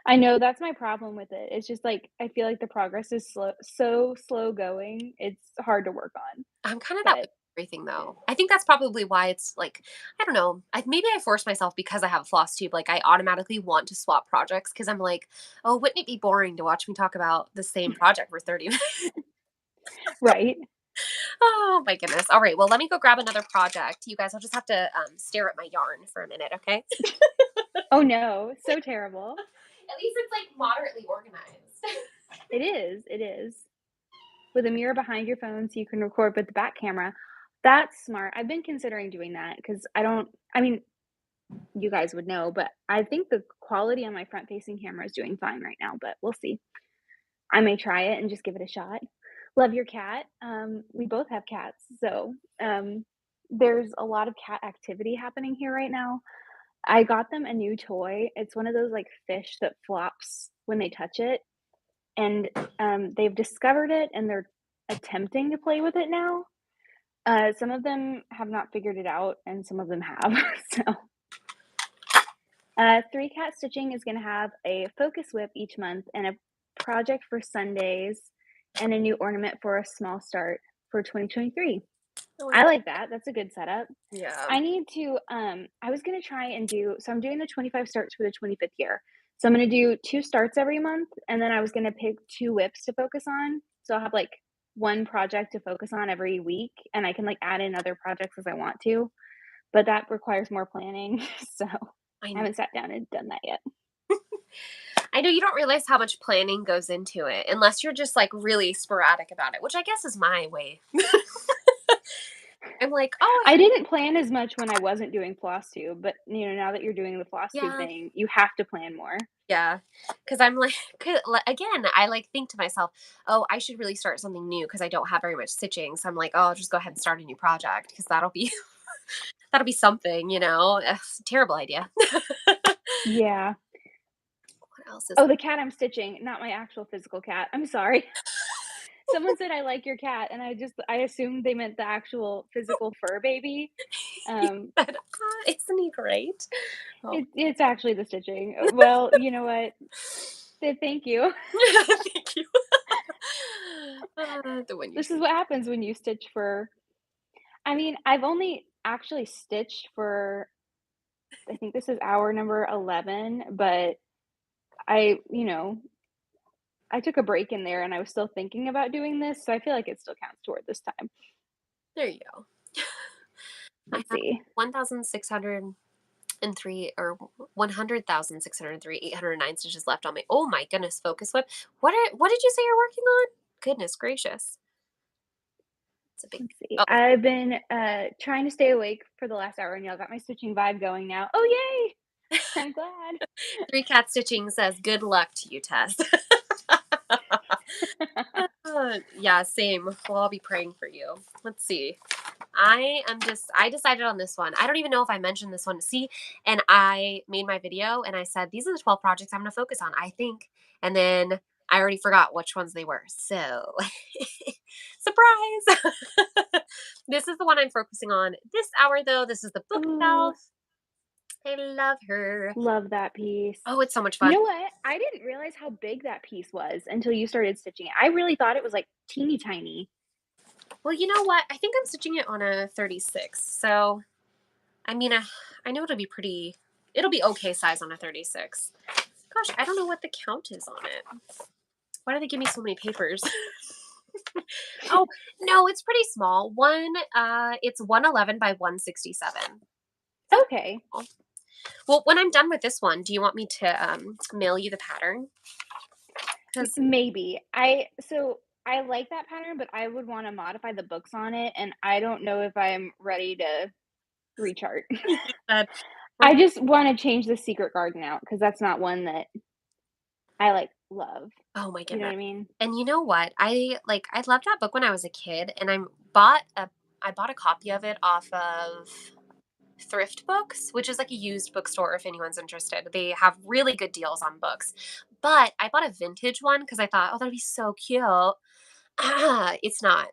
I know that's my problem with it. It's just, like, I feel like the progress is so slow going. It's hard to work on. I'm kind of that way But with everything, though. I think that's probably why it's like I don't know. Maybe I force myself because I have a floss tube. Like I automatically want to swap projects because I'm like, "Oh, wouldn't it be boring to watch me talk about the same project for 30 minutes?" right? Oh my goodness. All right. Well, let me go grab another project. You guys will just have to stare at my yarn for a minute, okay? Oh, no. So terrible. At least it's like moderately organized. It is. It is. with a mirror behind your phone so you can record with the back camera. That's smart. I've been considering doing that because I mean, you guys would know, but I think the quality on my front-facing camera is doing fine right now, but we'll see. I may try it and just give it a shot. Love your cat. We both have cats, so, there's a lot of cat activity happening here right now. I got them a new toy. It's one of those, like, fish that flops when they touch it, and, they've discovered it, and they're attempting to play with it now. Some of them have not figured it out, and some of them have. So, 3 Cat Stitching is gonna have a focus whip each month and a project for Sundays and a new ornament for a small start for 2023. Oh, I like that. That's a good setup. yeah. I need to, I was gonna try and I'm doing the 25 starts for the 25th year. So I'm gonna do 2 starts every month, and then I was gonna pick 2 whips to focus on. So I'll have, like, 1 project to focus on every week, and I can, like, add in other projects as I want to, but that requires more planning, so I I know. haven't sat down and done that yet. I know you don't realize how much planning goes into it unless you're just like really sporadic about it, which I guess is my way. I'm like, oh, I didn't plan as much when I wasn't doing floss tube, but, now that you're doing the floss tube yeah, thing, you have to plan more. yeah. Because I'm like, again, I like think to myself, oh, I should really start something new because I don't have very much stitching. So I'm like, oh, I'll just go ahead and start a new project because that'll be that'll be something, Ugh, terrible idea. Yeah. What else is Oh, the cat I'm stitching, not my actual physical cat. I'm sorry. Someone said, "I like your cat," and I assumed they meant the actual physical fur baby. he Um, said, isn't he great? Oh, it's actually the stitching. Well, you know what? Thank you. thank you. The one you This is what happens when you stitch for I mean, I've only actually stitched for I think this is hour number 11, but I you know, I took a break in there and I was still thinking about doing this, so I feel like it still counts toward this time. there you go. I Let's have see. 1,603 or 100,603, 809 stitches left on my. Oh my goodness, focus whip. What did you say you're working on? Goodness gracious. It's a big. Let's see. Oh, I've been trying to stay awake for the last hour and y'all got my stitching vibe going now. Oh yay! I'm glad. 3 Cat Stitching says good luck to you, Tess. Yeah, same. Well, I'll be praying for you. Let's see. I decided on this one. I don't even know if I mentioned this one. See, and I made my video and I said, these are the 12 projects I'm going to focus on, I think. And then I already forgot which ones they were. So, surprise. This is the one I'm focusing on this hour, though. This is the Ooh, bookshelf. I love her. love that piece. Oh, it's so much You fun. know what? I didn't realize how big that piece was until you started stitching it. I really thought it was like teeny tiny. Well, you know what? I think I'm stitching it on a 36. So, I mean, I know it'll be okay size on a 36. Gosh, I don't know what the count is on it. Why do they give me so many papers? Oh, no, it's pretty small. It's 111 by 167. Okay. Well, when I'm done with this one, do you want me to mail you the pattern? Because Maybe. I like that pattern, but I would want to modify the books on it, and I don't know if I'm ready to rechart. you said, I just want to change the secret garden out because that's not one that I like love. oh my You know what goodness. I mean? And you know what? I loved that book when I was a kid, and I bought a copy of it off of Thrift Books, which is like a used bookstore if anyone's interested. They have really good deals on books. But I bought a vintage one because I thought, oh, that'd be so cute. It's not.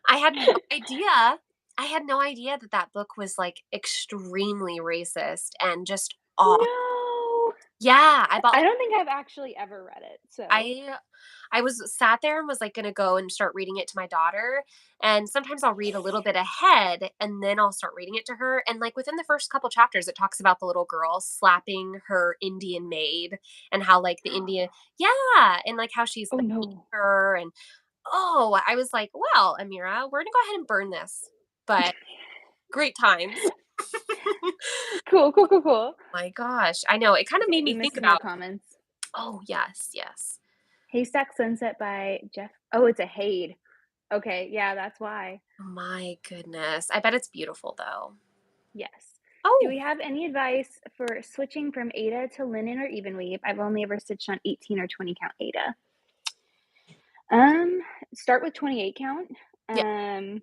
I had no idea. I had no idea that that book was like extremely racist and just awful. No. Yeah, I bought I like don't think I've actually ever read it. So, I I was sat there and was like gonna go and start reading it to my daughter. And sometimes I'll read a little bit ahead and then I'll start reading it to her. And like within the first couple chapters, it talks about the little girl slapping her Indian maid and how like the Indian, yeah, and like how she's oh like beating no. her. And oh, I was like, well, Amira, we're gonna go ahead and burn this. But great times. Cool, cool, cool, cool. My gosh, I know. It kind of made We me think missed more about, comments. oh, yes, yes. Haystack Sunset by Jeff. Oh, it's a Hade. Okay, yeah, that's why. My goodness. I bet it's beautiful though. Yes. Do Oh, we have any advice for switching from Aida to linen or even weave? I've only ever stitched on 18 or 20 count Aida. Um, Start with 28 count. yeah. Um,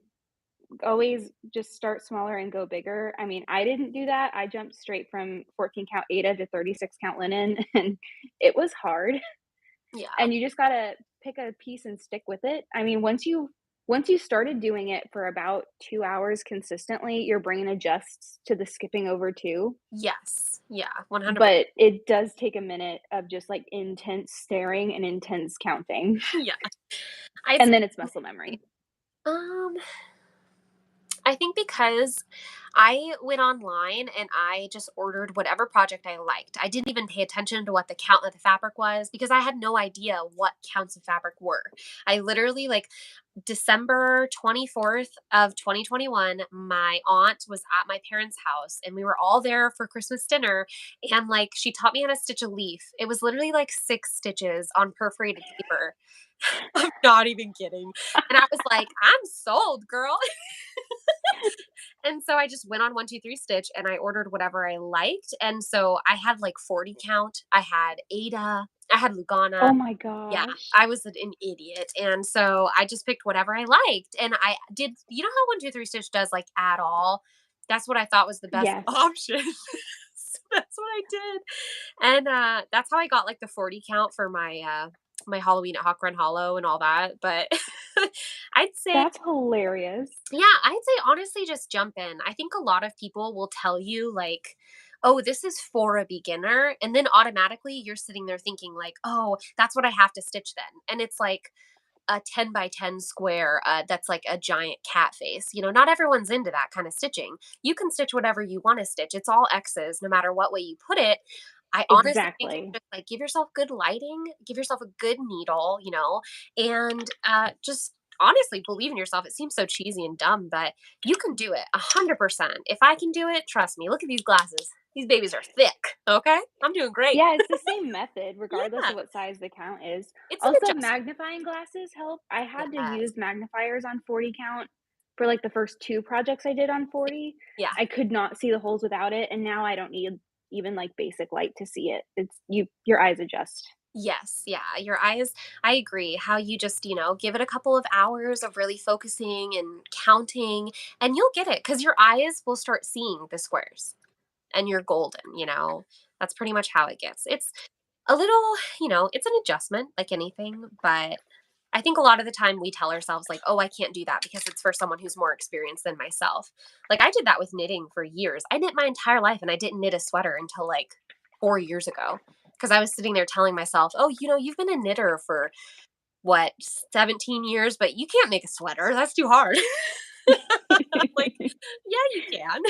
Always just start smaller and go bigger. I mean, I didn't do that. I jumped straight from 14 count Aida to 36 count linen, and it was hard. Yeah. And you just gotta pick a piece and stick with it. I mean, once you started doing it for about 2 hours consistently, your brain adjusts to the skipping over too, Yes. Yeah. 100%. but it does take a minute of just, like, intense staring and intense counting, Yeah. I'd and then it's muscle memory. um I think because I went online and I just ordered whatever project I liked. I didn't even pay attention to what the count of the fabric was because I had no idea what counts of fabric were. I literally like December 24th of 2021, my aunt was at my parents' house and we were all there for Christmas dinner and like she taught me how to stitch a leaf. It was literally like 6 stitches on perforated paper. I'm not even kidding. And I was like, "I'm sold, girl." And so I just went on 1, 2, 3 Stitch and I ordered whatever I liked. And so I had like 40 count. I had Ada. I had Lugana. Oh my Yeah, gosh. I was an idiot. And so I just picked whatever I liked. And I did, you know how 1, 2, 3 Stitch does like add all? That's what I thought was the best Yes. option. So that's what I did. And that's how I got like the 40 count for my Halloween at Hawk Run Hollow and all that. But I'd say That's hilarious. yeah, I'd say honestly just jump in. I think a lot of people will tell you like, "Oh, this is for a beginner." And then automatically you're sitting there thinking like, "Oh, that's what I have to stitch then." And it's like a 10 by 10 square that's like a giant cat face. You know, not everyone's into that kind of stitching. You can stitch whatever you want to stitch. It's all X's no matter what way you put it. I honestly think it's Exactly. just like give yourself good lighting, give yourself a good needle, you know, and just honestly believe in yourself. It seems so cheesy and dumb, but you can do it 100%. If I can do it, trust me. Look at these glasses. These babies are thick. Okay. I'm doing great. Yeah, it's the same method regardless Yeah. of what size the count is. It's an Also, adjustment. magnifying glasses help. I had to Yes. use magnifiers on 40 count for, like, the first 2 projects I did on 40. Yeah. I could not see the holes without it, and now I don't need even, like, basic light to see it. It's your eyes adjust. Yes, yeah, your eyes I agree, how you just, you know, give it a couple of hours of really focusing and counting, and you'll get it because your eyes will start seeing the squares, and you're golden, you know? That's pretty much how it gets. It's a little, you know, it's an adjustment like anything, but I think a lot of the time we tell ourselves like, "Oh, I can't do that because it's for someone who's more experienced than myself." Like, I did that with knitting for years. I knit my entire life, and I didn't knit a sweater until, like, 4 years ago, because I was sitting there telling myself, "Oh, you know, you've been a knitter for, what, 17 years, but you can't make a sweater. That's too hard." I'm like, "Yeah, you can."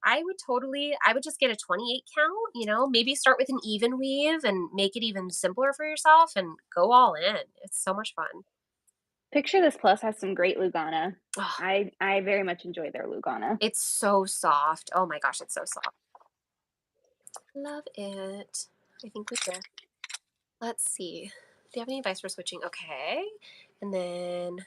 I would just get a 28 count, you know, maybe start with an even weave and make it even simpler for yourself and go all in. It's so much fun. Picture This Plus has some great Lugana. Oh, I very much enjoy their Lugana. it's so soft. Oh my gosh, it's so soft. Love it. I think we did. Let's see. Do you have any advice for switching? Okay. And then,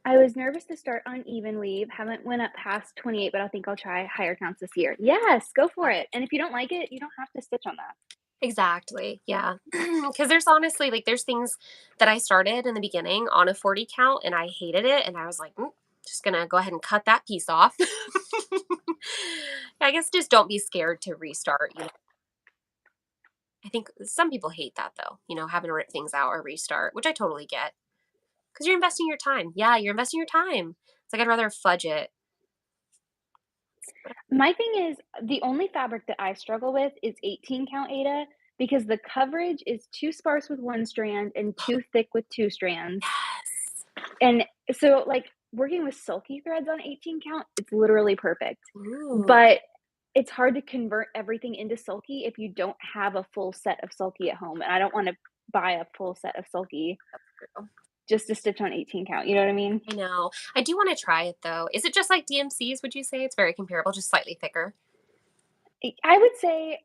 I was nervous to start on even weave, haven't went up past 28, but I think I'll try higher counts this year. Yes, go for it, and if you don't like it, you don't have to stitch on that. exactly. Yeah. Because there's honestly, like, there's things that I started in the beginning on a 40 count and I hated it. And I was like, just going to go ahead and cut that piece off. I guess just don't be scared to restart. You know, I think some people hate that though, you know, having to rip things out or restart, which I totally get because you're investing your time. Yeah, you're investing your time. It's like I'd rather fudge it. My thing is, the only fabric that I struggle with is 18 count Aida because the coverage is too sparse with one strand and too thick with 2 strands, Yes. and so, like, working with silky threads on 18 count, it's literally perfect, Ooh. but it's hard to convert everything into silky if you don't have a full set of silky at home, and I don't wanna buy a full set of silky just to stitch on 18 count, you know what I mean? I know. I do want to try it though. Is it just like DMC's? Would you say it's very comparable, just slightly thicker? I would say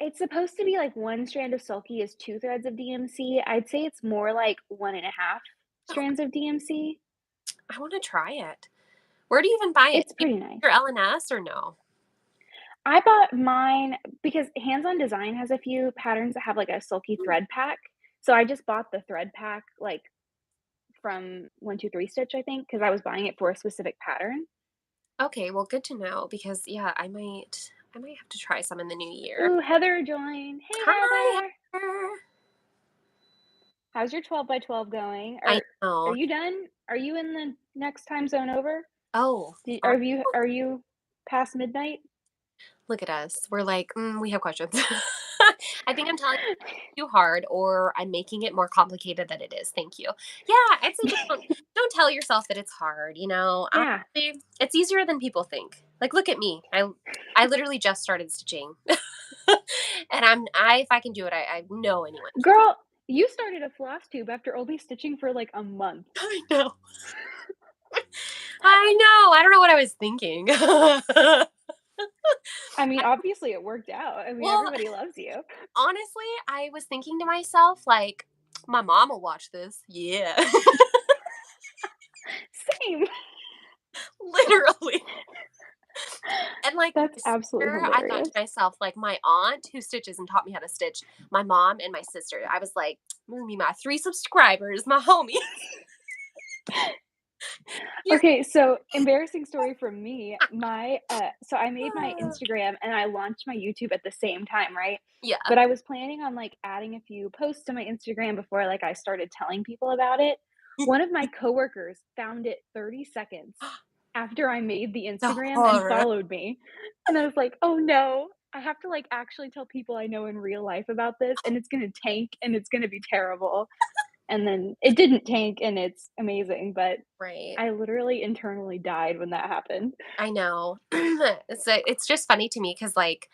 It's supposed to be like 1 strand of Sulky is 2 threads of DMC. I'd say it's more like 1.5 Oh, strands of DMC. I wanna try it. Where do you even buy it? It's Do you pretty nice. your LNS or no? I bought mine because Hands On Design has a few patterns that have like a Sulky Mm, thread pack. So I just bought the thread pack like from 123 Stitch, I think, because I was buying it for a specific pattern. okay, well, good to know because, yeah, I might have to try some in the new year. Ooh, Heather joined. Hey, Hi, Heather. Heather. How's your 12 by 12 going? I Are know. you done? Are you in the next time zone over? Oh, Are hon you past midnight? look at us. We're like, we have questions. I think I'm telling you too hard or I'm making it more complicated than it is. Thank you. Yeah, I'd say just don't tell yourself that it's hard, you know. Yeah. Honestly, it's easier than people think. Like look at me. I literally just started stitching. And if I can do it, I know anyone can. Girl, you started a floss tube after only stitching for like a month. I know. I know. I don't know what I was thinking. I mean, obviously it worked out. I mean, Well, everybody loves you. honestly, I was thinking to myself, like, my mom will watch this. Yeah. Same. Literally. And like my That's absolutely sister, I thought to hilarious. myself, like my aunt who stitches and taught me how to stitch, my mom and my sister. I was like, "I'm gonna be my 3 subscribers, my homies." You're Okay, so embarrassing story from me. So I made my Instagram and I launched my YouTube at the same time, right? yeah. But I was planning on like adding a few posts to my Instagram before like I started telling people about it. One of my coworkers found it 30 seconds after I made the The Instagram and horror. followed me. And I was like, "Oh no, I have to like actually tell people I know in real life about this and it's going to tank and it's going to be terrible." And then it didn't tank and it's amazing, but Right. I literally internally died when that happened. I know. It's just funny to me because, like,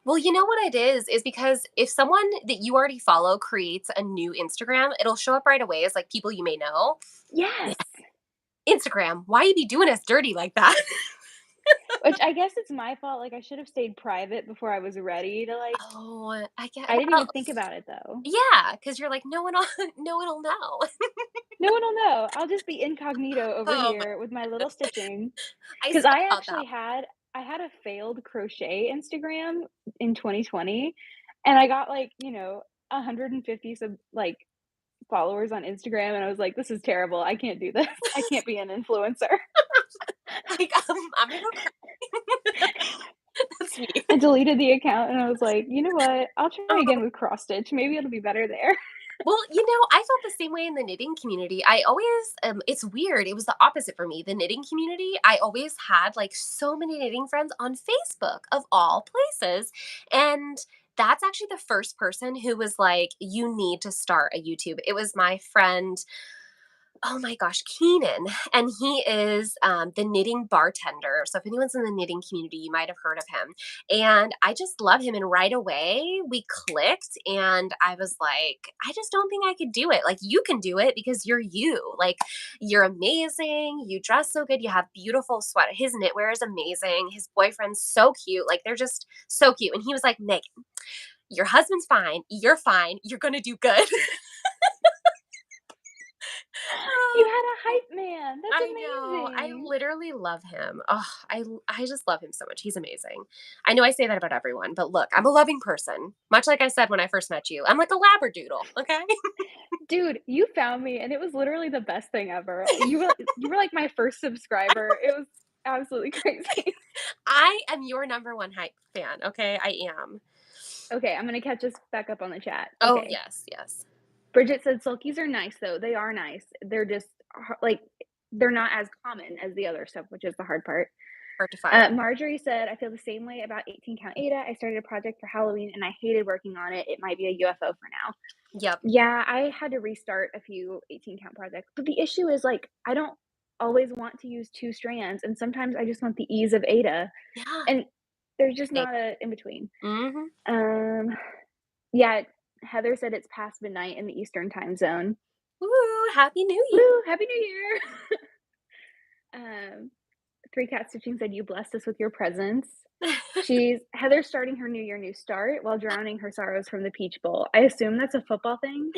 well, you know what it is because if someone that you already follow creates a new Instagram, it'll show up right away as like people you may know. Yeah. Yes! Instagram, why you be doing us dirty like that? Which I guess it's my fault, like, I should have stayed private before I was ready to, like Oh, I get I didn't well, even think about it, though. yeah, because you're like, no one will, no one will know. No one will know. I'll just be incognito over Oh my, here with my little stitching. I Because still I felt that. actually had a failed crochet Instagram in 2020, and I got, like, 150 followers on Instagram, and I was like, "This is terrible. I can't do this. I can't be an influencer." Like, I'm gonna go cry. That's me. I deleted the account and I was like, "You know what? I'll try Oh, again with cross stitch. Maybe it'll be better there." well, I felt the same way in the knitting community. I always, it's weird. It was the opposite for me. The knitting community, I always had like so many knitting friends on Facebook of all places. And that's actually the first person who was like, you need to start a YouTube. It was my friend, oh my gosh, Keenan. And he is the knitting bartender. So if anyone's in the knitting community, you might have heard of him. And I just love him. And right away we clicked. And I was like, I just don't think I could do it. Like, you can do it because you're you. Like, you're amazing. You dress so good. You have beautiful sweater. His knitwear is amazing. His boyfriend's so cute. Like, they're just so cute. And he was like, Megan, your husband's fine. You're fine. You're going to do good. You had a hype man. That's I know. I amazing. literally love him. Oh, I just love him so much. He's amazing. I know I say that about everyone, but look, I'm a loving person. Much like I said when I first met you. I'm like a labradoodle, okay? Dude, you found me and it was literally the best thing ever. You were like my first subscriber. It was absolutely crazy. I am your number one hype fan, okay? I am. Okay, I'm gonna catch us back up on the chat. Oh, Okay. yes, yes. Bridget said sulkies are nice though. They are nice. They're just like they're not as common as the other stuff, which is the hard part. Hard to find. Marjorie said, I feel the same way about 18 count Ada. I started a project for Halloween and I hated working on it. It might be a UFO for now. Yep. Yeah, I had to restart a few 18 count projects. But the issue is like, I don't always want to use 2 strands. And sometimes I just want the ease of Ada. Yeah. And there's just not a in between. Mm-hmm. Um, yeah, Heather said it's past midnight in the Eastern time zone. Woo, Happy New Year. Woo, Happy New Year. um, Three Cat Stitching said, "You blessed us with your presence." Yeah. Heather's starting her New Year, New Start while drowning her sorrows from the Peach Bowl. I assume that's a football thing?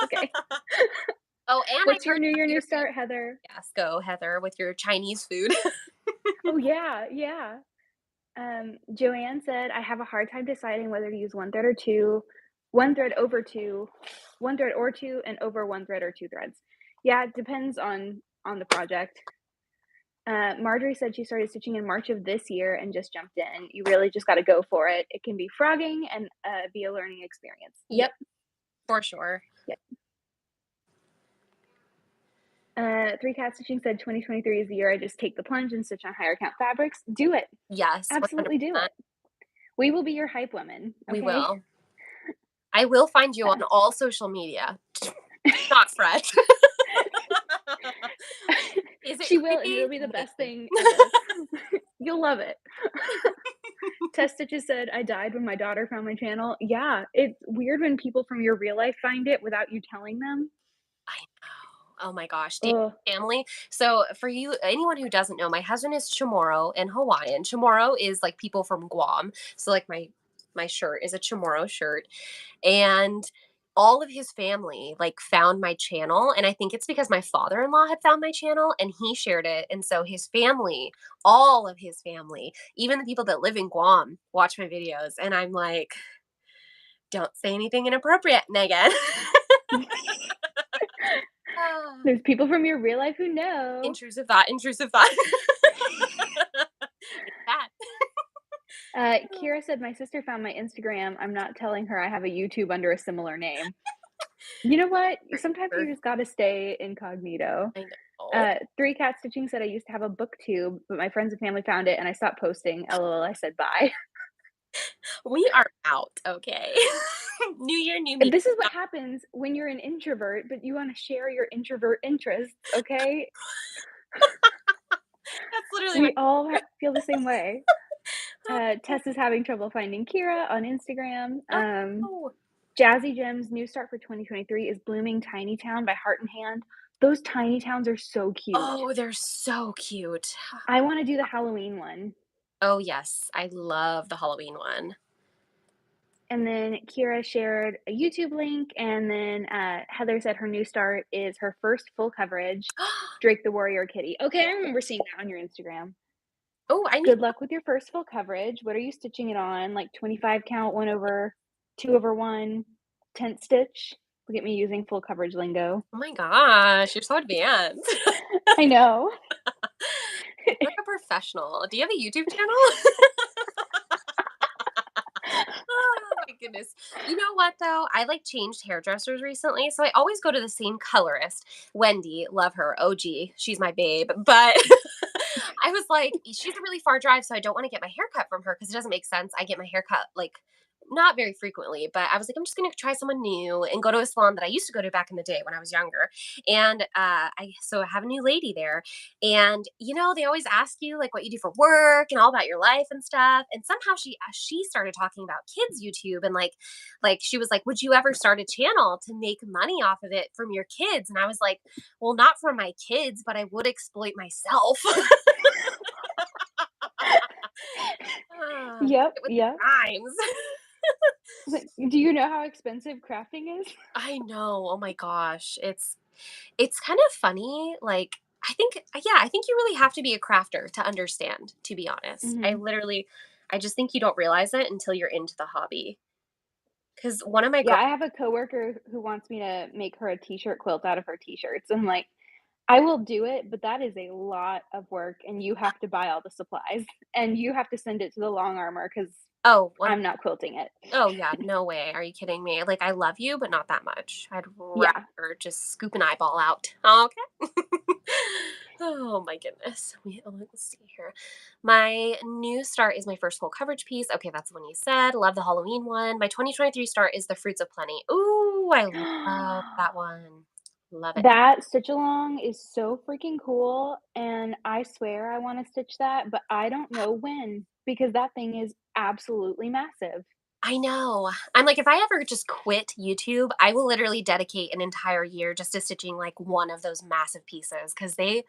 Okay. Oh, and I What's your heard New that Year, New your Start, Heather? fiasco, Heather, with your Chinese food. Oh, yeah, yeah. Joanne said, "I have a hard time deciding whether to use one thread over two, one thread or two, and over one thread or two threads." Yeah, it depends on the project. Marjorie said she started stitching in March of this year and just jumped in. You really just got to go for it. It can be frogging and be a learning experience. Yeah, Yep. for sure. Yep. Three Cat Stitching said 2023 is the year I just take the plunge and stitch on higher count fabrics. Do it. Yes, Absolutely do 100%. it. We will be your hype women. We Okay. will. I will find you on all social media. Not fret. Is it She will, and it'll creepy? be the best Maybe. thing ever. You'll love it. Test Stitches said, "I died when my daughter found my channel." Yeah, it's weird when people from your real life find it without you telling them. I know. Oh my gosh. Do you Ugh. have family? So for you, anyone who doesn't know, my husband is Chamorro in Hawaiian. Chamorro is like people from Guam. So like my shirt is a Chamorro shirt. And all of his family like found my channel, and I think it's because my father-in-law had found my channel and he shared it, and so his family, all of his family, even the people that live in Guam, watch my videos, and I'm like, don't say anything inappropriate, Megan. Ah, There's people from your real life who know. intrusive thought, intrusive thought. It's that. Kira said, "My sister found my Instagram. I'm not telling her I have a YouTube under a similar name." You know what? Sometimes you just gotta stay incognito. I know. Three Cat Stitching said, "I used to have a booktube, but my friends and family found it and I stopped posting. LOL, I said bye." We are out, okay? New year, new me. This is what happens when you're an introvert, but you wanna share your introvert interests, okay? That's literally my We all feel the same way. Tess is having trouble finding Kira on Instagram. oh. Jazzy Gem's new start for 2023 is Blooming Tiny Town by Heart and Hand. Those tiny towns are so cute. Oh, they're so cute. I wanna do the Halloween one. Oh, yes. I love the Halloween one. And then Kira shared a YouTube link, and then Heather said her new start is her first full coverage, Drake the Warrior Kitty. Okay, I remember seeing that on your Instagram. Oh, I need Good luck with your first full coverage. What are you stitching it on? Like 25 count, 1 over, 2 over 1, tent stitch? Look at me using full coverage lingo. oh my gosh, you're so advanced. I know. You're like a professional. Do you have a YouTube channel? Oh my goodness. You know what though? I like changed hairdressers recently, so I always go to the same colorist. Wendy, love her, OG. She's my babe. But I was like, she's a really far drive, so I don't want to get my hair cut from her because it doesn't make sense. I get my hair cut like not very frequently, but I was like, I'm just gonna try someone new and go to a salon that I used to go to back in the day when I was younger. And I have a new lady there, and they always ask you like what you do for work and all about your life and stuff. And somehow she started talking about kids YouTube, and like she was like, would you ever start a channel to make money off of it from your kids? And I was like, well, not from my kids, but I would exploit myself. Yep, With the yep. rhymes. Do you know how expensive crafting is? I know. Oh my gosh. It's kind of funny. Like I think you really have to be a crafter to understand, to be honest. Mhm. I just think you don't realize it until you're into the hobby. Cuz one of my Yeah, girls I have a coworker who wants me to make her a t-shirt quilt out of her t-shirts. I'm like, I will do it, but that is a lot of work and you have to buy all the supplies and you have to send it to the long armor because oh, one I'm not quilting it. oh yeah, no way. Are you kidding me? Like I love you, but not that much. I'd Yeah. rather just scoop an eyeball out. Okay. Oh my goodness. Let's see here. My new start is my first full coverage piece. Okay, that's the one you said. Love the Halloween one. My 2023 start is the Fruits of Plenty. Ooh, I love that one. Love it. That stitch along is so freaking cool, and I swear I wanna stitch that, but I don't know when because that thing is absolutely massive. I know. I'm like, if I ever just quit YouTube, I will literally dedicate an entire year just to stitching like one of those massive pieces because they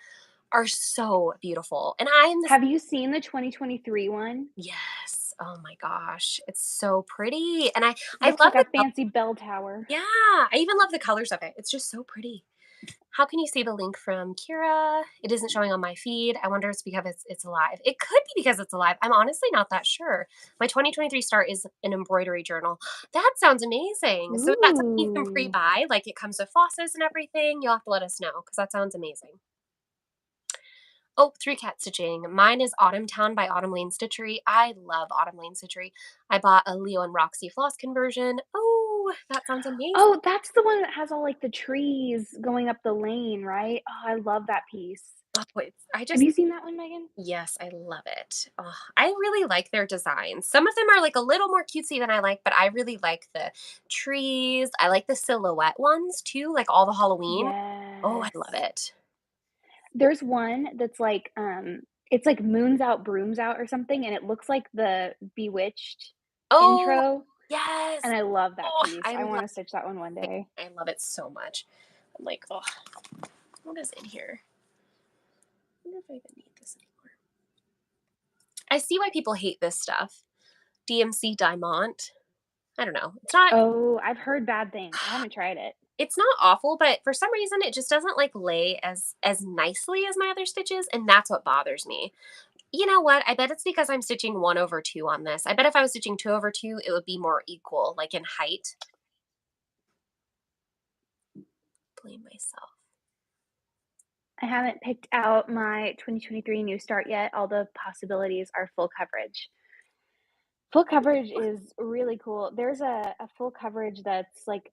are so beautiful. And I am this Have you seen the 2023 one? yes. Oh my gosh. It's so pretty. And I Looks love like the a fancy bell tower. yeah, I even love the colors of it. It's just so pretty. How can you see the link from Kira? It isn't showing on my feed. I wonder if it's because it's alive. It could be because it's alive. I'm honestly not that sure. My 2023 start is an embroidery journal. That sounds amazing. So that's something you can Ooh. pre-buy. Like it comes with flosses and everything. You'll have to let us know because that sounds amazing. Oh, three cat stitching. Mine is Autumn Town by Autumn Lane Stitchery. I love Autumn Lane Stitchery. I bought a Leo and Roxy floss conversion. Oh, that sounds amazing. Oh, that's the one that has all, like, the trees going up the lane, right? Oh, I love that piece. Oh, I Have just you seen that one, Megan? yes, I love it. Oh, I really like their designs. Some of them are like a little more cutesy than I like, but I really like the trees. I like the silhouette ones too, like all the Halloween. Oh, I love Yes. it. There's one that's like, it's like Moons Out, Brooms Out or something, and it looks like the Bewitched Oh, intro, and yes. I love that Oh, piece. I wanna stitch that one day. I love it so much. I'm like, oh, what is in here? I wonder if I even need this anymore. I see why people hate this stuff. DMC Diamond. I don't know. Oh, I've heard bad things. I haven't tried it. It's not awful, but for some reason it just doesn't like lay as nicely as my other stitches, and that's what bothers me. You know what? I bet it's because I'm stitching 1/2 on this. I bet if I was stitching 2/2, it would be more equal, like in height. Blame myself. I haven't picked out my 2023 new start yet. All the possibilities are full coverage. Full coverage is really cool. There's a full coverage that's like,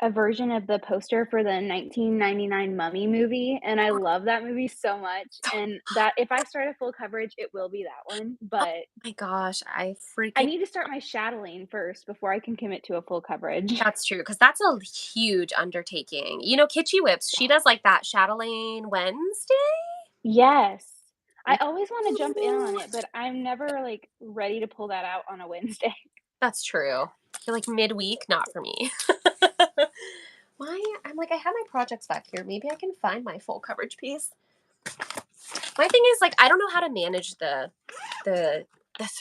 a version of the poster for the 1999 Mummy movie, and I love that movie so much, and that if I start a full coverage, it will be that one, Oh but my gosh, I I freaking need to start my chatteling first before I can commit to a full coverage. that's true because that's a huge undertaking. You know, Kitschy Whips, she does like that Chatelaine Wednesday. Yes. I always wanna jump in on Ooh, it, but I'm never, like, ready to pull that out on a Wednesday. that's true. You're like midweek, not for me. Why? I'm like, I have my projects back here. Maybe I can find my full coverage piece. My thing is like I don't know how to manage the the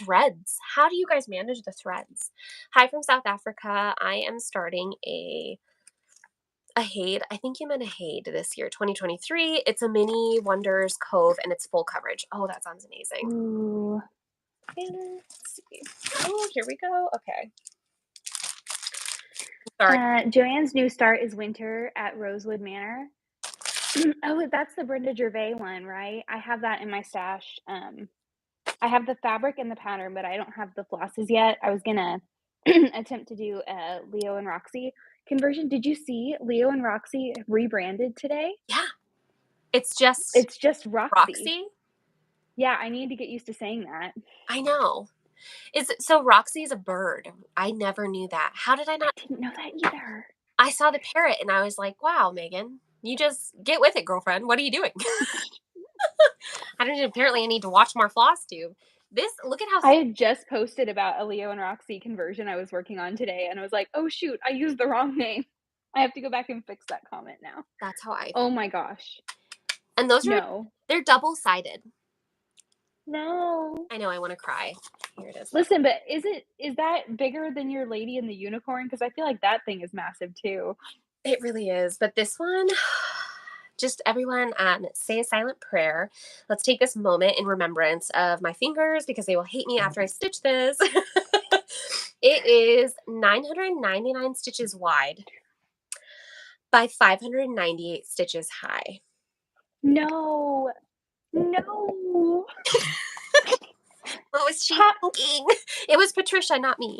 threads. How do you guys manage the threads? Hi from South Africa. I am starting a Hade. I think you meant a Hade this year, 2023. It's a mini Wonders Cove and it's full coverage. Oh, that sounds amazing. Ooh. And let's see. Oh, here we go. Okay. Sorry. Joanne's new start is Winter at Rosewood Manor. Oh, that's the Brenda Gervais one, right? I have that in my stash. I have the fabric and the pattern, but I don't have the flosses yet. I was gonna attempt to do a Leo and Roxy conversion. Did you see Leo and Roxy rebranded today? Yeah. It's just It's just Roxy. Roxy. Yeah, I need to get used to saying that. I know. Is it, so Roxy's a bird. I never knew that. How did I I not didn't know that either. I saw the parrot and I was like, wow, Megan, you just get with it, girlfriend. What are you doing? I don't apparently I need to watch more Floss tube. This look at how I had just posted about a Leo and Roxy conversion I was working on today, and I was like, "Oh shoot, I used the wrong name. I have to go back and fix that comment now." that's how I Oh my gosh. and those are No. they're double sided. No. I know I want to cry. Here it is though. Listen, but is that bigger than your Lady and the Unicorn? Because I feel like that thing is massive too. It really is. But this one, just everyone say a silent prayer. Let's take this moment in remembrance of my fingers because they will hate me after I stitch this. It is 999 stitches wide by 598 stitches high. No. No. What was she Ha thinking? It was Patricia, not me.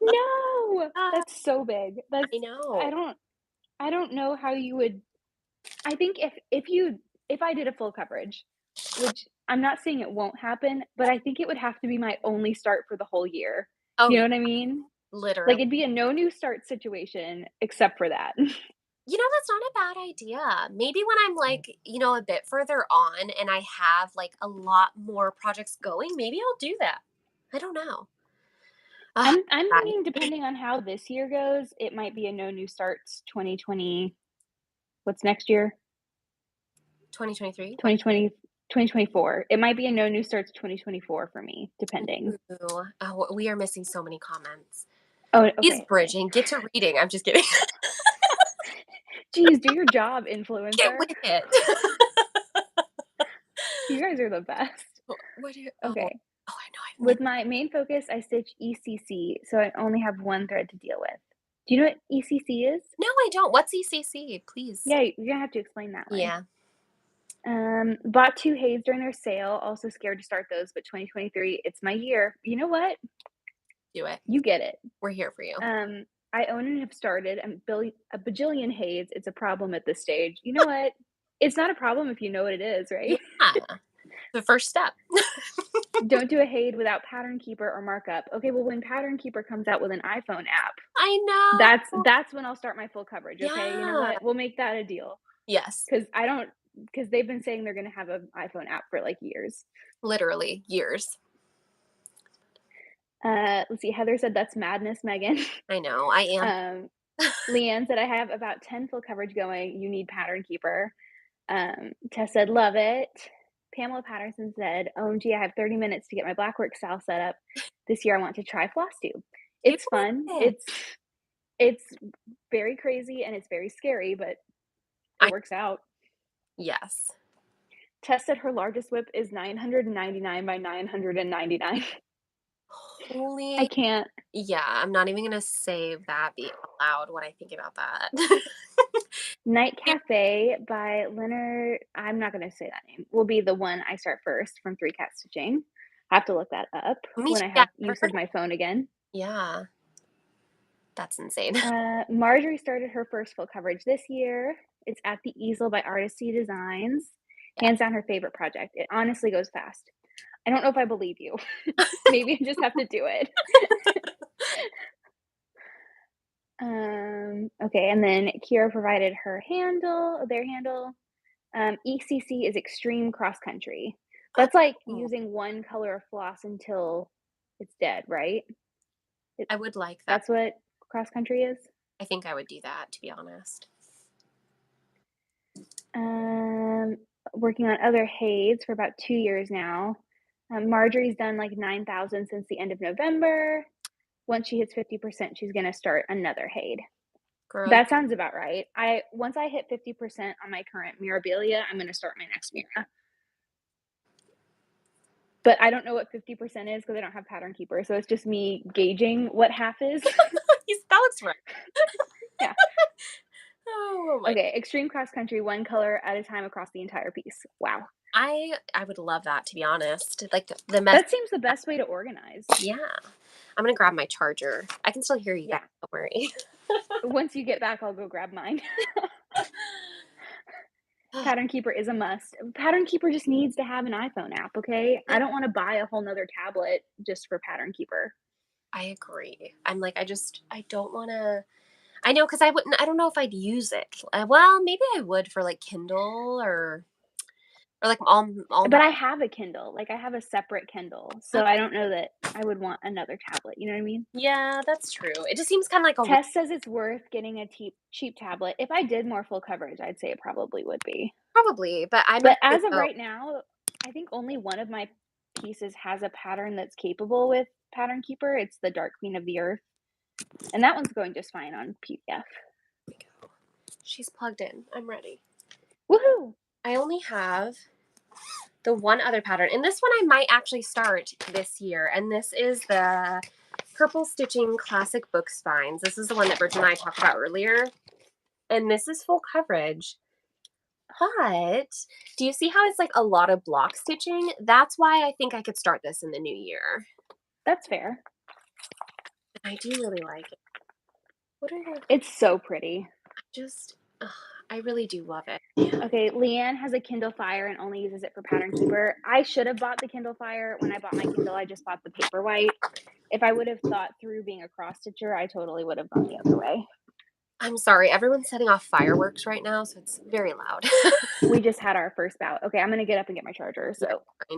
no. Ah, That's so big. That's I I know. don't I don't know how you would I think if I did a full coverage, which I'm not saying it won't happen, but I think it would have to be my only start for the whole year. Oh, You yeah, know what I mean? Like, literally. it'd be a no new start situation except for that. You know, that's not a bad idea. Maybe when I'm like, a bit further on and I have like a lot more projects going, maybe I'll do that. I don't know. Ah, I'm God. thinking depending on how this year goes, it might be a no new starts 2020 what's next year? 2023? 2020, 2024. It might be a no new starts 2024 for me, depending. Ooh. Oh, we are missing so many comments. Oh, He's okay. bridging. Get to reading. I'm just kidding. Geez, do your job, Get influencer. with it. You guys are the best. What do you? Oh, Okay. I know. I've With my main focus, I stitch ECC, so I only have one thread to deal with. Do you know what ECC is? No, I don't. What's ECC, please? Yeah, you're gonna have to explain that one. Yeah. Bought 2 Hays during their sale. Also scared to start those, but 2023, it's my year. You know what? Do it. You get it. We're here for you. I own and have started a bajillion Hays. It's a problem at this stage. You know what? It's not a problem if you know what it is, right? Yeah. The first step. Don't do a Haid without Pattern Keeper or markup. Okay, well, when Pattern Keeper comes out with an iPhone app, I know. that's when I'll start my full coverage. Okay, you know Yeah. what? We'll make that a deal Yes. because they've been saying they're gonna have an iPhone app for like years. Literally years. Let's see. Heather said that's madness, Megan. I know. I am. Leanne said I have about 10 full coverage going. You need Pattern Keeper. Tess said love it. Pamela Patterson said, OMG, I have 30 minutes to get my Blackwork style set up. This year I want to try Floss tube. Get It's with fun. it. It's very crazy and it's very scary, but it works out. Yes. Tess said her largest whip is 999 by 999. Holy. I can't. Yeah, I'm not even gonna say that be aloud when I think about that. Night Cafe by Leonard, I'm not going to say that name, will be the one I start first from Three Cat Stitching. I have to look that up Me when too. I Yeah, have use of my phone again. yeah. That's insane. Marjorie started her first full coverage this year. It's at the Easel by Artisty Designs. Yeah. Hands down her favorite project. It honestly goes fast. I don't know if I believe you. Maybe I just have to do it. Okay, and then Kira provided their handle. ECC is extreme cross country. That's like Oh, using one color of floss until it's dead, right? I would like that. That's what cross country is. I think I would do that, to be honest. Working on other Haids for about 2 years now. Marjorie's done like 9,000 since the end of November. Once she hits 50%, she's gonna start another Haid. Girl, That sounds about right. Once I hit 50% on my current Mirabilia, I'm gonna start my next Mira. But I don't know what 50% is because I don't have Pattern Keeper, so it's just me gauging what half is. that looks right. Yeah. Oh my. Okay, extreme cross country, one color at a time across the entire piece. Wow. I would love that, to be honest. Like the mess. That seems the best way to organize. Yeah. I'm gonna grab my charger. I can still hear you. Yeah. Guys, don't worry. Once you get back, I'll go grab mine. Pattern Keeper is a must. Pattern Keeper just needs to have an iPhone app, okay? I don't want to buy a whole nother tablet just for Pattern Keeper. I agree. I'm like, I don't want to. I know, because I don't know if I'd use it. Well, maybe I would for like Kindle or like all But I have a Kindle. Like I have a separate Kindle. So I don't know that I would want another tablet. You know what I mean? Yeah, that's true. It just seems kind of like a Tess says it's worth getting a cheap tablet. If I did more full coverage, I'd say it probably would be. probably, but But as of right now, I think only one of my pieces has a pattern that's capable with Pattern Keeper. It's the Dark Queen of the Earth. And that one's going just fine on PDF. She's plugged in. I'm ready. Woohoo! I only have the one other pattern, and this one I might actually start this year, and this is the Purple Stitching Classic Book Spines. This is the one that Bridget and I talked about earlier, and this is full coverage. But do you see how it's like a lot of block stitching? That's why I think I could start this in the new year. That's fair. I do really like it. It's so pretty. I really do love it. Okay, Leanne has a Kindle Fire and only uses it for Pattern Keeper. I should have bought the Kindle Fire. When I bought my Kindle, I just bought the Paperwhite. If I would have thought through being a cross stitcher, I totally would have gone the other way. I'm sorry, everyone's setting off fireworks right now, so it's very loud. We just had our first bout. Okay, I'm gonna get up and get my charger. So yeah,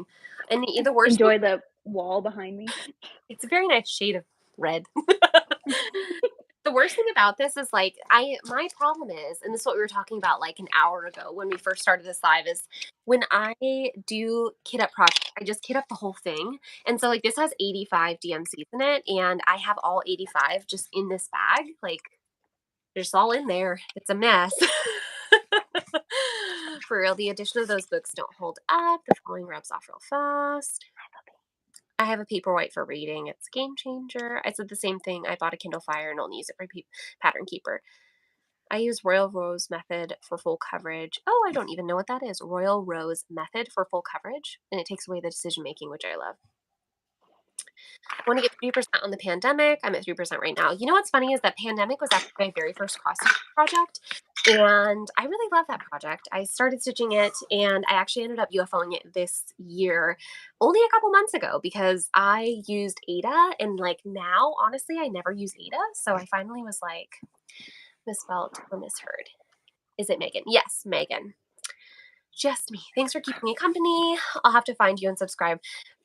and the worst enjoy the wall behind me. It's a very nice shade of red. The worst thing about this is like my problem is, and this is what we were talking about like an hour ago when we first started this live, is when I do kit up projects, I just kit up the whole thing. And so like this has 85 DMCs in it, and I have all 85 just in this bag. Like they're just all in there. It's a mess. For real, the addition of those books don't hold up. The following rubs off real fast. I have a Paperwhite for reading. It's a game changer. I said the same thing. I bought a Kindle Fire and only use it for Pattern Keeper. I use Royal Rose method for full coverage. Oh, I don't even know what that is. Royal Rose method for full coverage. And it takes away the decision making, which I love. I want to get 3% on the pandemic. I'm at 3% right now. You know what's funny is that pandemic was actually my very first cross stitch project. And I really love that project. I started stitching it and I actually ended up UFOing it this year only a couple months ago because I used Ada. And like now, honestly, I never use Ada. So I finally was like, misspelled or misheard. Is it Megan? Yes, Megan. Just me. Thanks for keeping me company. I'll have to find you and subscribe.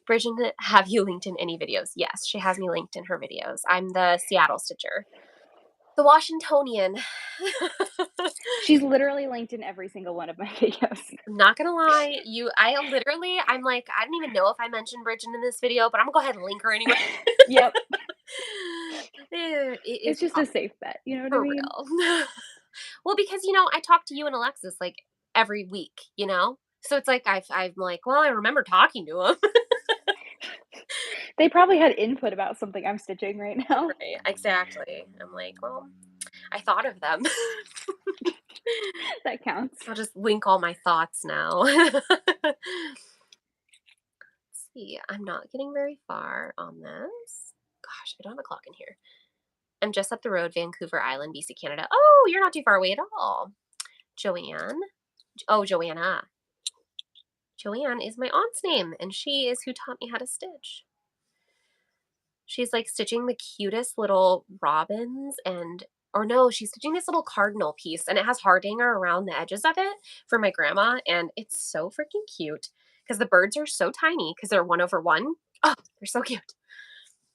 Bridget, have you linked in any videos? Yes, she has me linked in her videos. I'm the Seattle Stitcher. The Washingtonian. She's literally linked in every single one of my videos. I'm not gonna lie, I'm like, I don't even know if I mentioned Bridget in this video, but I'm gonna go ahead and link her anyway. Yep. It's just a safe bet, you know what I for mean? real. Well, because I talk to you and Alexis like every week, so it's like I'm like, well, I remember talking to him. They probably had input about something I'm stitching right now. Right, exactly. I'm like, well, I thought of them. That counts. I'll just link all my thoughts now. Let's see, I'm not getting very far on this. Gosh, I don't have a clock in here. I'm just up the road, Vancouver Island, BC, Canada. Oh, you're not too far away at all. Joanne. Oh, Joanna. Joanne is my aunt's name, and she is who taught me how to stitch. She's like stitching the cutest little robins or no, she's stitching this little cardinal piece and it has hardanger around the edges of it for my grandma. And it's so freaking cute because the birds are so tiny because they're 1/1. Oh, they're so cute.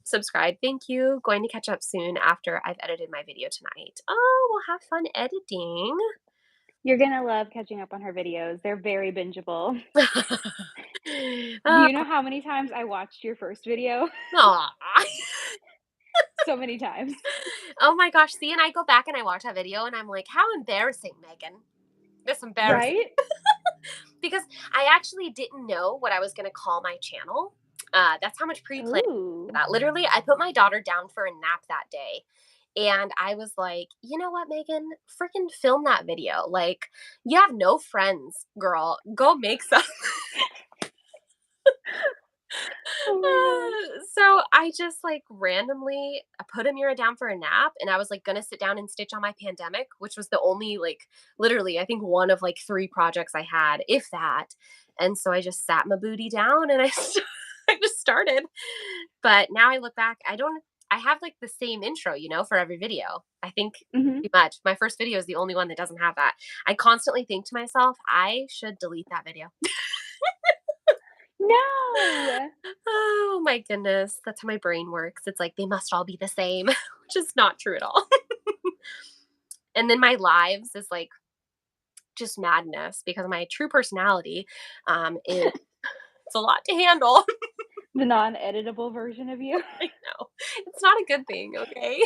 Subscribe. Thank you. Going to catch up soon after I've edited my video tonight. Oh, we'll have fun editing. You're gonna love catching up on her videos. They're very bingeable. Do Oh, you know how many times I watched your first video? aw. So many times. Oh my gosh. See, and I go back and I watch that video and I'm like, how embarrassing, Megan. That's embarrassing. Right? Because I actually didn't know what I was going to call my channel. That's how much pre-planning Ooh. that. Literally, I put my daughter down for a nap that day. And I was like, you know what, Megan? Freaking film that video. Like, you have no friends, girl. Go make some. Oh my gosh. So I just like randomly I put Amira down for a nap and I was like gonna sit down and stitch on my pandemic, which was the only like literally I think one of like 3 projects I had, if that. And so I just sat my booty down and I just started. But now I look back, I have like the same intro, for every video. I think Mhm. pretty much. My first video is the only one that doesn't have that. I constantly think to myself, I should delete that video. No! Oh my goodness. That's how my brain works. It's like they must all be the same, which is not true at all. And then my lives is like just madness because my true personality is it's a lot to handle. The non-editable version of you. I know. It's not a good thing, okay?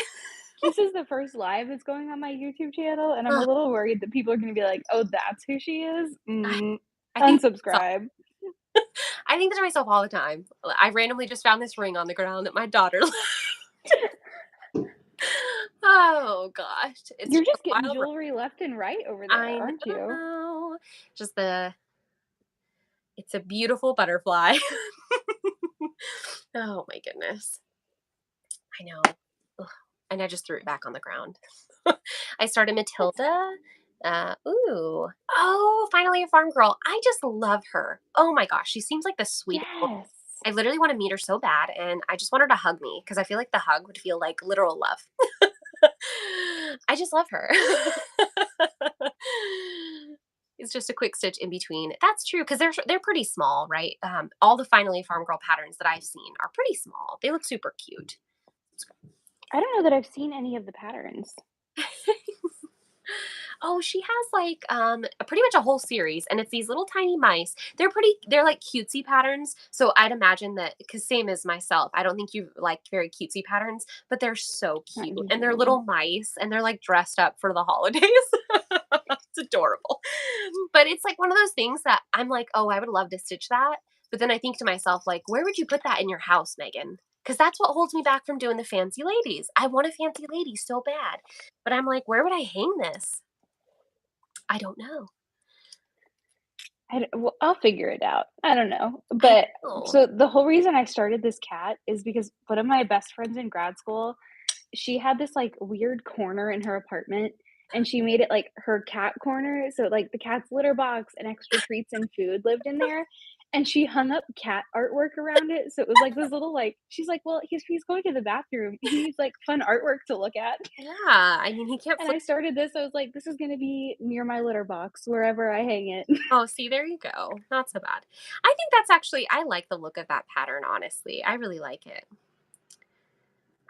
This is the first live that's going on my YouTube channel, and I'm a little worried that people are gonna be like, "Oh, that's who she is? I, Mm, I think unsubscribe." I think that to myself all the time. I randomly just found this ring on the ground that my daughter left. Oh gosh. It's You're just a just getting wild ride. jewelry left and right over there, I aren't you? know. Just it's a beautiful butterfly. Oh my goodness. I know. Ugh. And I just threw it back on the ground. I started Matilda. Ooh. Oh, finally a farm girl. I just love her. Oh my gosh. She seems like the sweetest. Yes. I literally want to meet her so bad. And I just want her to hug me because I feel like the hug would feel like literal love. I just love her. It's just a quick stitch in between. That's true because they're pretty small, right? All the Finally Farm Girl patterns that I've seen are pretty small. They look super cute. I don't know that I've seen any of the patterns. Oh, she has like pretty much a whole series, and it's these little tiny mice. They're like cutesy patterns. So I'd imagine that, because same as myself, I don't think you like very cutesy patterns, but they're so Not cute. And they're usually. little mice and they're like dressed up for the holidays. It's adorable. But it's like one of those things that I'm like, oh, I would love to stitch that. But then I think to myself, like, where would you put that in your house, Megan? Because that's what holds me back from doing the fancy ladies. I want a fancy lady so bad. But I'm like, where would I hang this? I don't know. Well, I'll figure it out. I don't know. I But know. so the whole reason I started this cat is because one of my best friends in grad school, she had this like weird corner in her apartment and she made it like her cat corner. So like the cat's litter box and extra treats and food lived in there. And she hung up cat artwork around it. So it was like this little like she's like, well, he's going to the bathroom. He needs like fun artwork to look at. Yeah, I mean, he can't And flip. I started this. I was like, this is gonna be near my litter box wherever I hang it. Oh, see, there you go. Not so bad. I think that's actually, I like the look of that pattern, honestly. I really like it.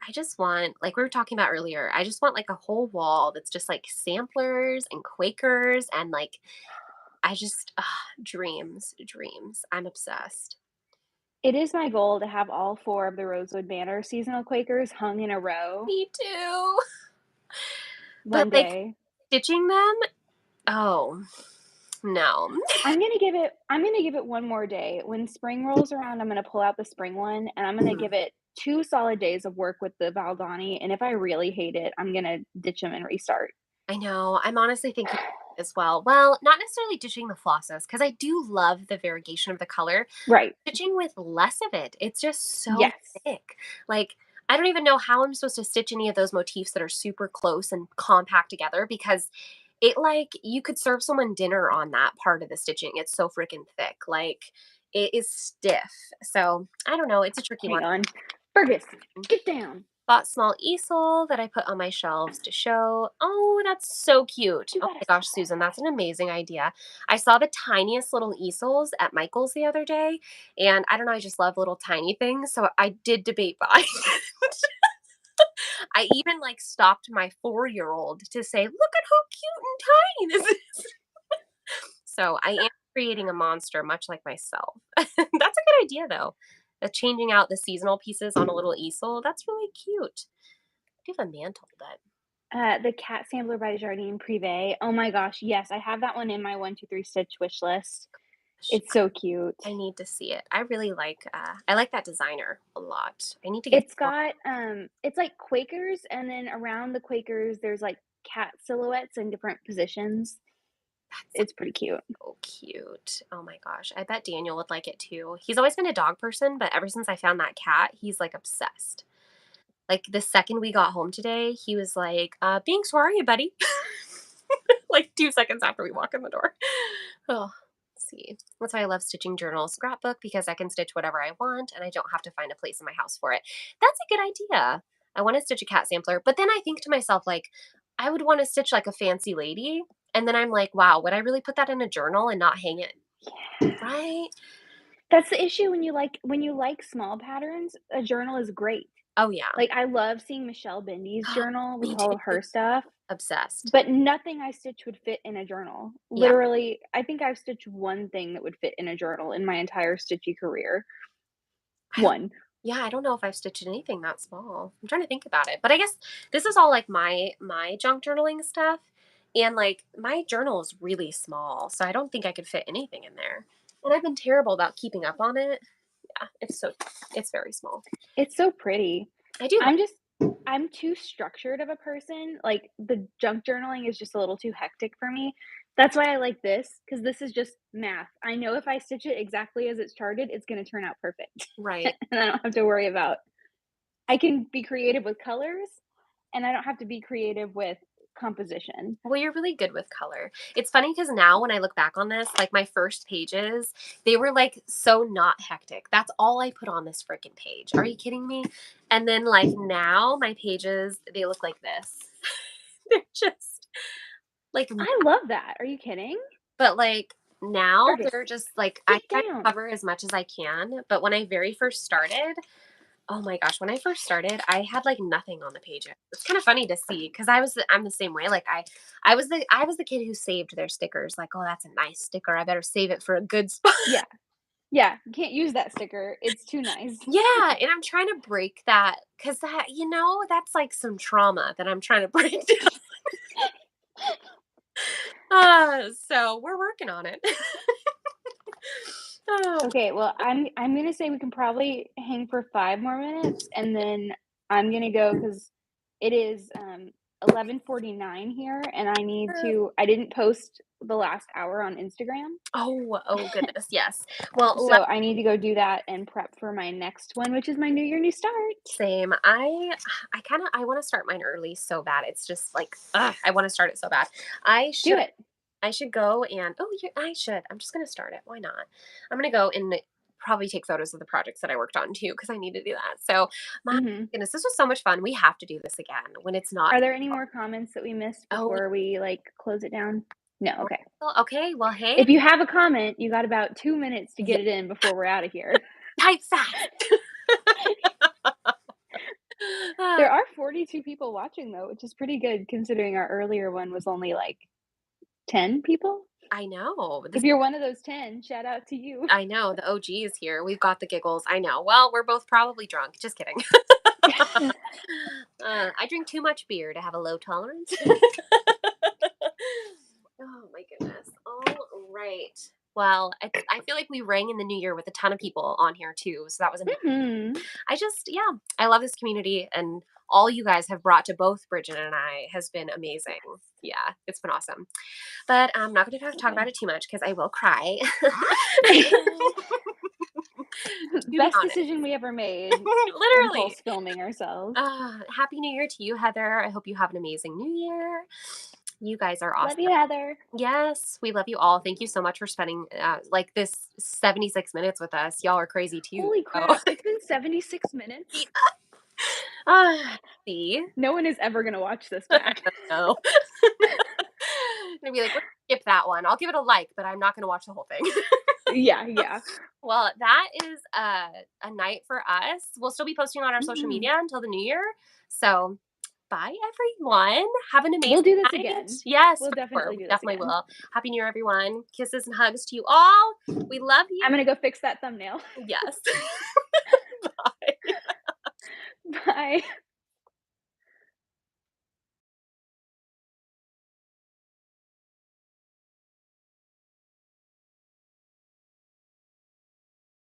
I just want, like we were talking about earlier, I just want like a whole wall that's just like samplers and Quakers and like, I just, dreams, dreams. I'm obsessed. It is my goal to have all 4 of the Rosewood Manor seasonal Quakers hung in a row Me too. But one like day. stitching them, oh, no. I'm gonna give it one more day. When spring rolls around, I'm gonna pull out the spring one, and I'm gonna Mhm. give it 2 solid days of work with the Valdani, and if I really hate it, I'm gonna ditch them and restart. I know. I'm honestly thinking as well. Well, not necessarily ditching the flosses because I do love the variegation of the color. Right. Stitching with less of it. It's just so Yes. thick. Like, I don't even know how I'm supposed to stitch any of those motifs that are super close and compact together because it like you could serve someone dinner on that part of the stitching. It's so freaking thick. Like it is stiff. So I don't know. It's a tricky one. Hang on. Fergus, get down. Bought small easel that I put on my shelves to show. Oh, that's so cute. You Oh gotta my stop gosh, that. Susan, that's an amazing idea. I saw the tiniest little easels at Michael's the other day, and I don't know, I just love little tiny things, so I did debate buying it. I even like stopped my 4-year-old to say, "Look at how cute and tiny this is." So I am creating a monster much like myself. That's a good idea though. Changing out the seasonal pieces on a little easel, that's really cute. I do have a mantle that The cat sampler by Jardine Privé. Oh my gosh, yes, I have that one in my 1, 2, 3 stitch wish list. sh- It's so cute. I need to see it. I like that designer a lot. I need to get It's more. got, it's like Quakers, and then around the Quakers, there's, like, cat silhouettes in different positions. That's It's pretty cute. so cute. Oh my gosh. I bet Daniel would like it too. He's always been a dog person, but ever since I found that cat, he's like obsessed. Like the second we got home today, he was like, Binks, where are you, buddy? Like 2 seconds after we walk in the door. Oh, let's see. That's why I love stitching journals scrapbook because I can stitch whatever I want and I don't have to find a place in my house for it. That's a good idea. I want to stitch a cat sampler, but then I think to myself, like, I would want to stitch like a fancy lady. And then I'm like, wow, would I really put that in a journal and not hang it? Right? That's the issue when you like small patterns, a journal is great. Oh, yeah. Like, I love seeing Michelle Bindy's journal with Me all of too. her stuff, Obsessed. but nothing I stitch would fit in a journal. Yeah. Literally, I think I've stitched one thing that would fit in a journal in my entire stitchy career. I don't, One. yeah, I don't know if I've stitched anything that small. I'm trying to think about it. But I guess this is all like my junk journaling stuff. And like my journal is really small, so I don't think I could fit anything in there. And I've been terrible about keeping up on it. Yeah, it's very small. It's so pretty. I do like I'm just I'm too structured of a person. Like, the junk journaling is just a little too hectic for me. That's why I like this, because this is just math. I know if I stitch it exactly as it's charted, it's gonna turn out perfect, right. and I don't have to worry about I can be creative with colors, and I don't have to be creative with composition. Well, you're really good with color. It's funny because now when I look back on this, like my first pages, they were like so not hectic. That's all I put on this freaking page. Are you kidding me? And then like now my pages, they look like this. They're just like, I love that. Are you kidding? but like now Fergus, they're just like I get try to down. cover as much as I can. But when I very first started, Oh my gosh, when I first started, I had like nothing on the pages. It's kind of funny to see because I'm the same way. Like I was the kid who saved their stickers. Like, oh, that's a nice sticker. I better save it for a good spot. Yeah. Yeah, you can't use that sticker. It's too nice. Yeah, and I'm trying to break that because that that's like some trauma that I'm trying to break down. So we're working on it. Oh, Okay, well, I'm gonna say we can probably hang for 5 more minutes, and then I'm gonna go because it is, 11:49 here, and I didn't post the last hour on Instagram, oh goodness, yes. Well, so I need to go do that and prep for my next one, which is my New Year, New Start. same. I want to start mine early so bad. It's just like I want to start it so bad. I Do should it. I should go and I should. I'm just gonna start it. Why not? I'm gonna go and probably take photos of the projects that I worked on too because I need to do that. So my Mhm. goodness, this was so much fun. We have to do this again when it's not. Are there any more comments that we missed Oh, before we, like, close it down? No, oh, okay. well, okay. Well, hey, If you have a comment, you got about 2 minutes to yeah, get it in before we're out of here. type fast. Ah, There are 42 people watching though, which is pretty good considering our earlier one was only like 10 people. I know. If you're one of those 10, shout out to you. I know the OG is here. We've got the giggles. I know. Well, we're both probably drunk. Just kidding. I drink too much beer to have a low tolerance. Oh my goodness. All right. Well, I feel like we rang in the new year with a ton of people on here too. So that was amazing. Mhm. Yeah, I love this community and all you guys have brought to both Bridget and I has been amazing. Yeah, it's been awesome. But I'm not going to talk about Good. it too much because I will cry. To be Best honest. decision we ever made, Literally. impulse filming ourselves. Happy New Year to you, Heather. I hope you have an amazing New Year. You guys are awesome. Love you, Heather. Yes, we love you all. Thank you so much for spending like this 76 minutes with us. Y'all are crazy too. Holy So, crap, it's been 76 minutes. see, No one is ever gonna watch this back. no. Gonna be like, let's skip that one. I'll give it a like, but I'm not gonna watch the whole thing. Yeah, yeah. Well, that is a night for us. We'll still be posting on our social Mhm. media until the new year. So bye, everyone. Have an We'll amazing do this night. again. Yes, We'll for sure. definitely We do this definitely again. will. Happy New Year, everyone. Kisses and hugs to you all. We love I'm you. gonna go fix that thumbnail. Yes. Bye. Bye.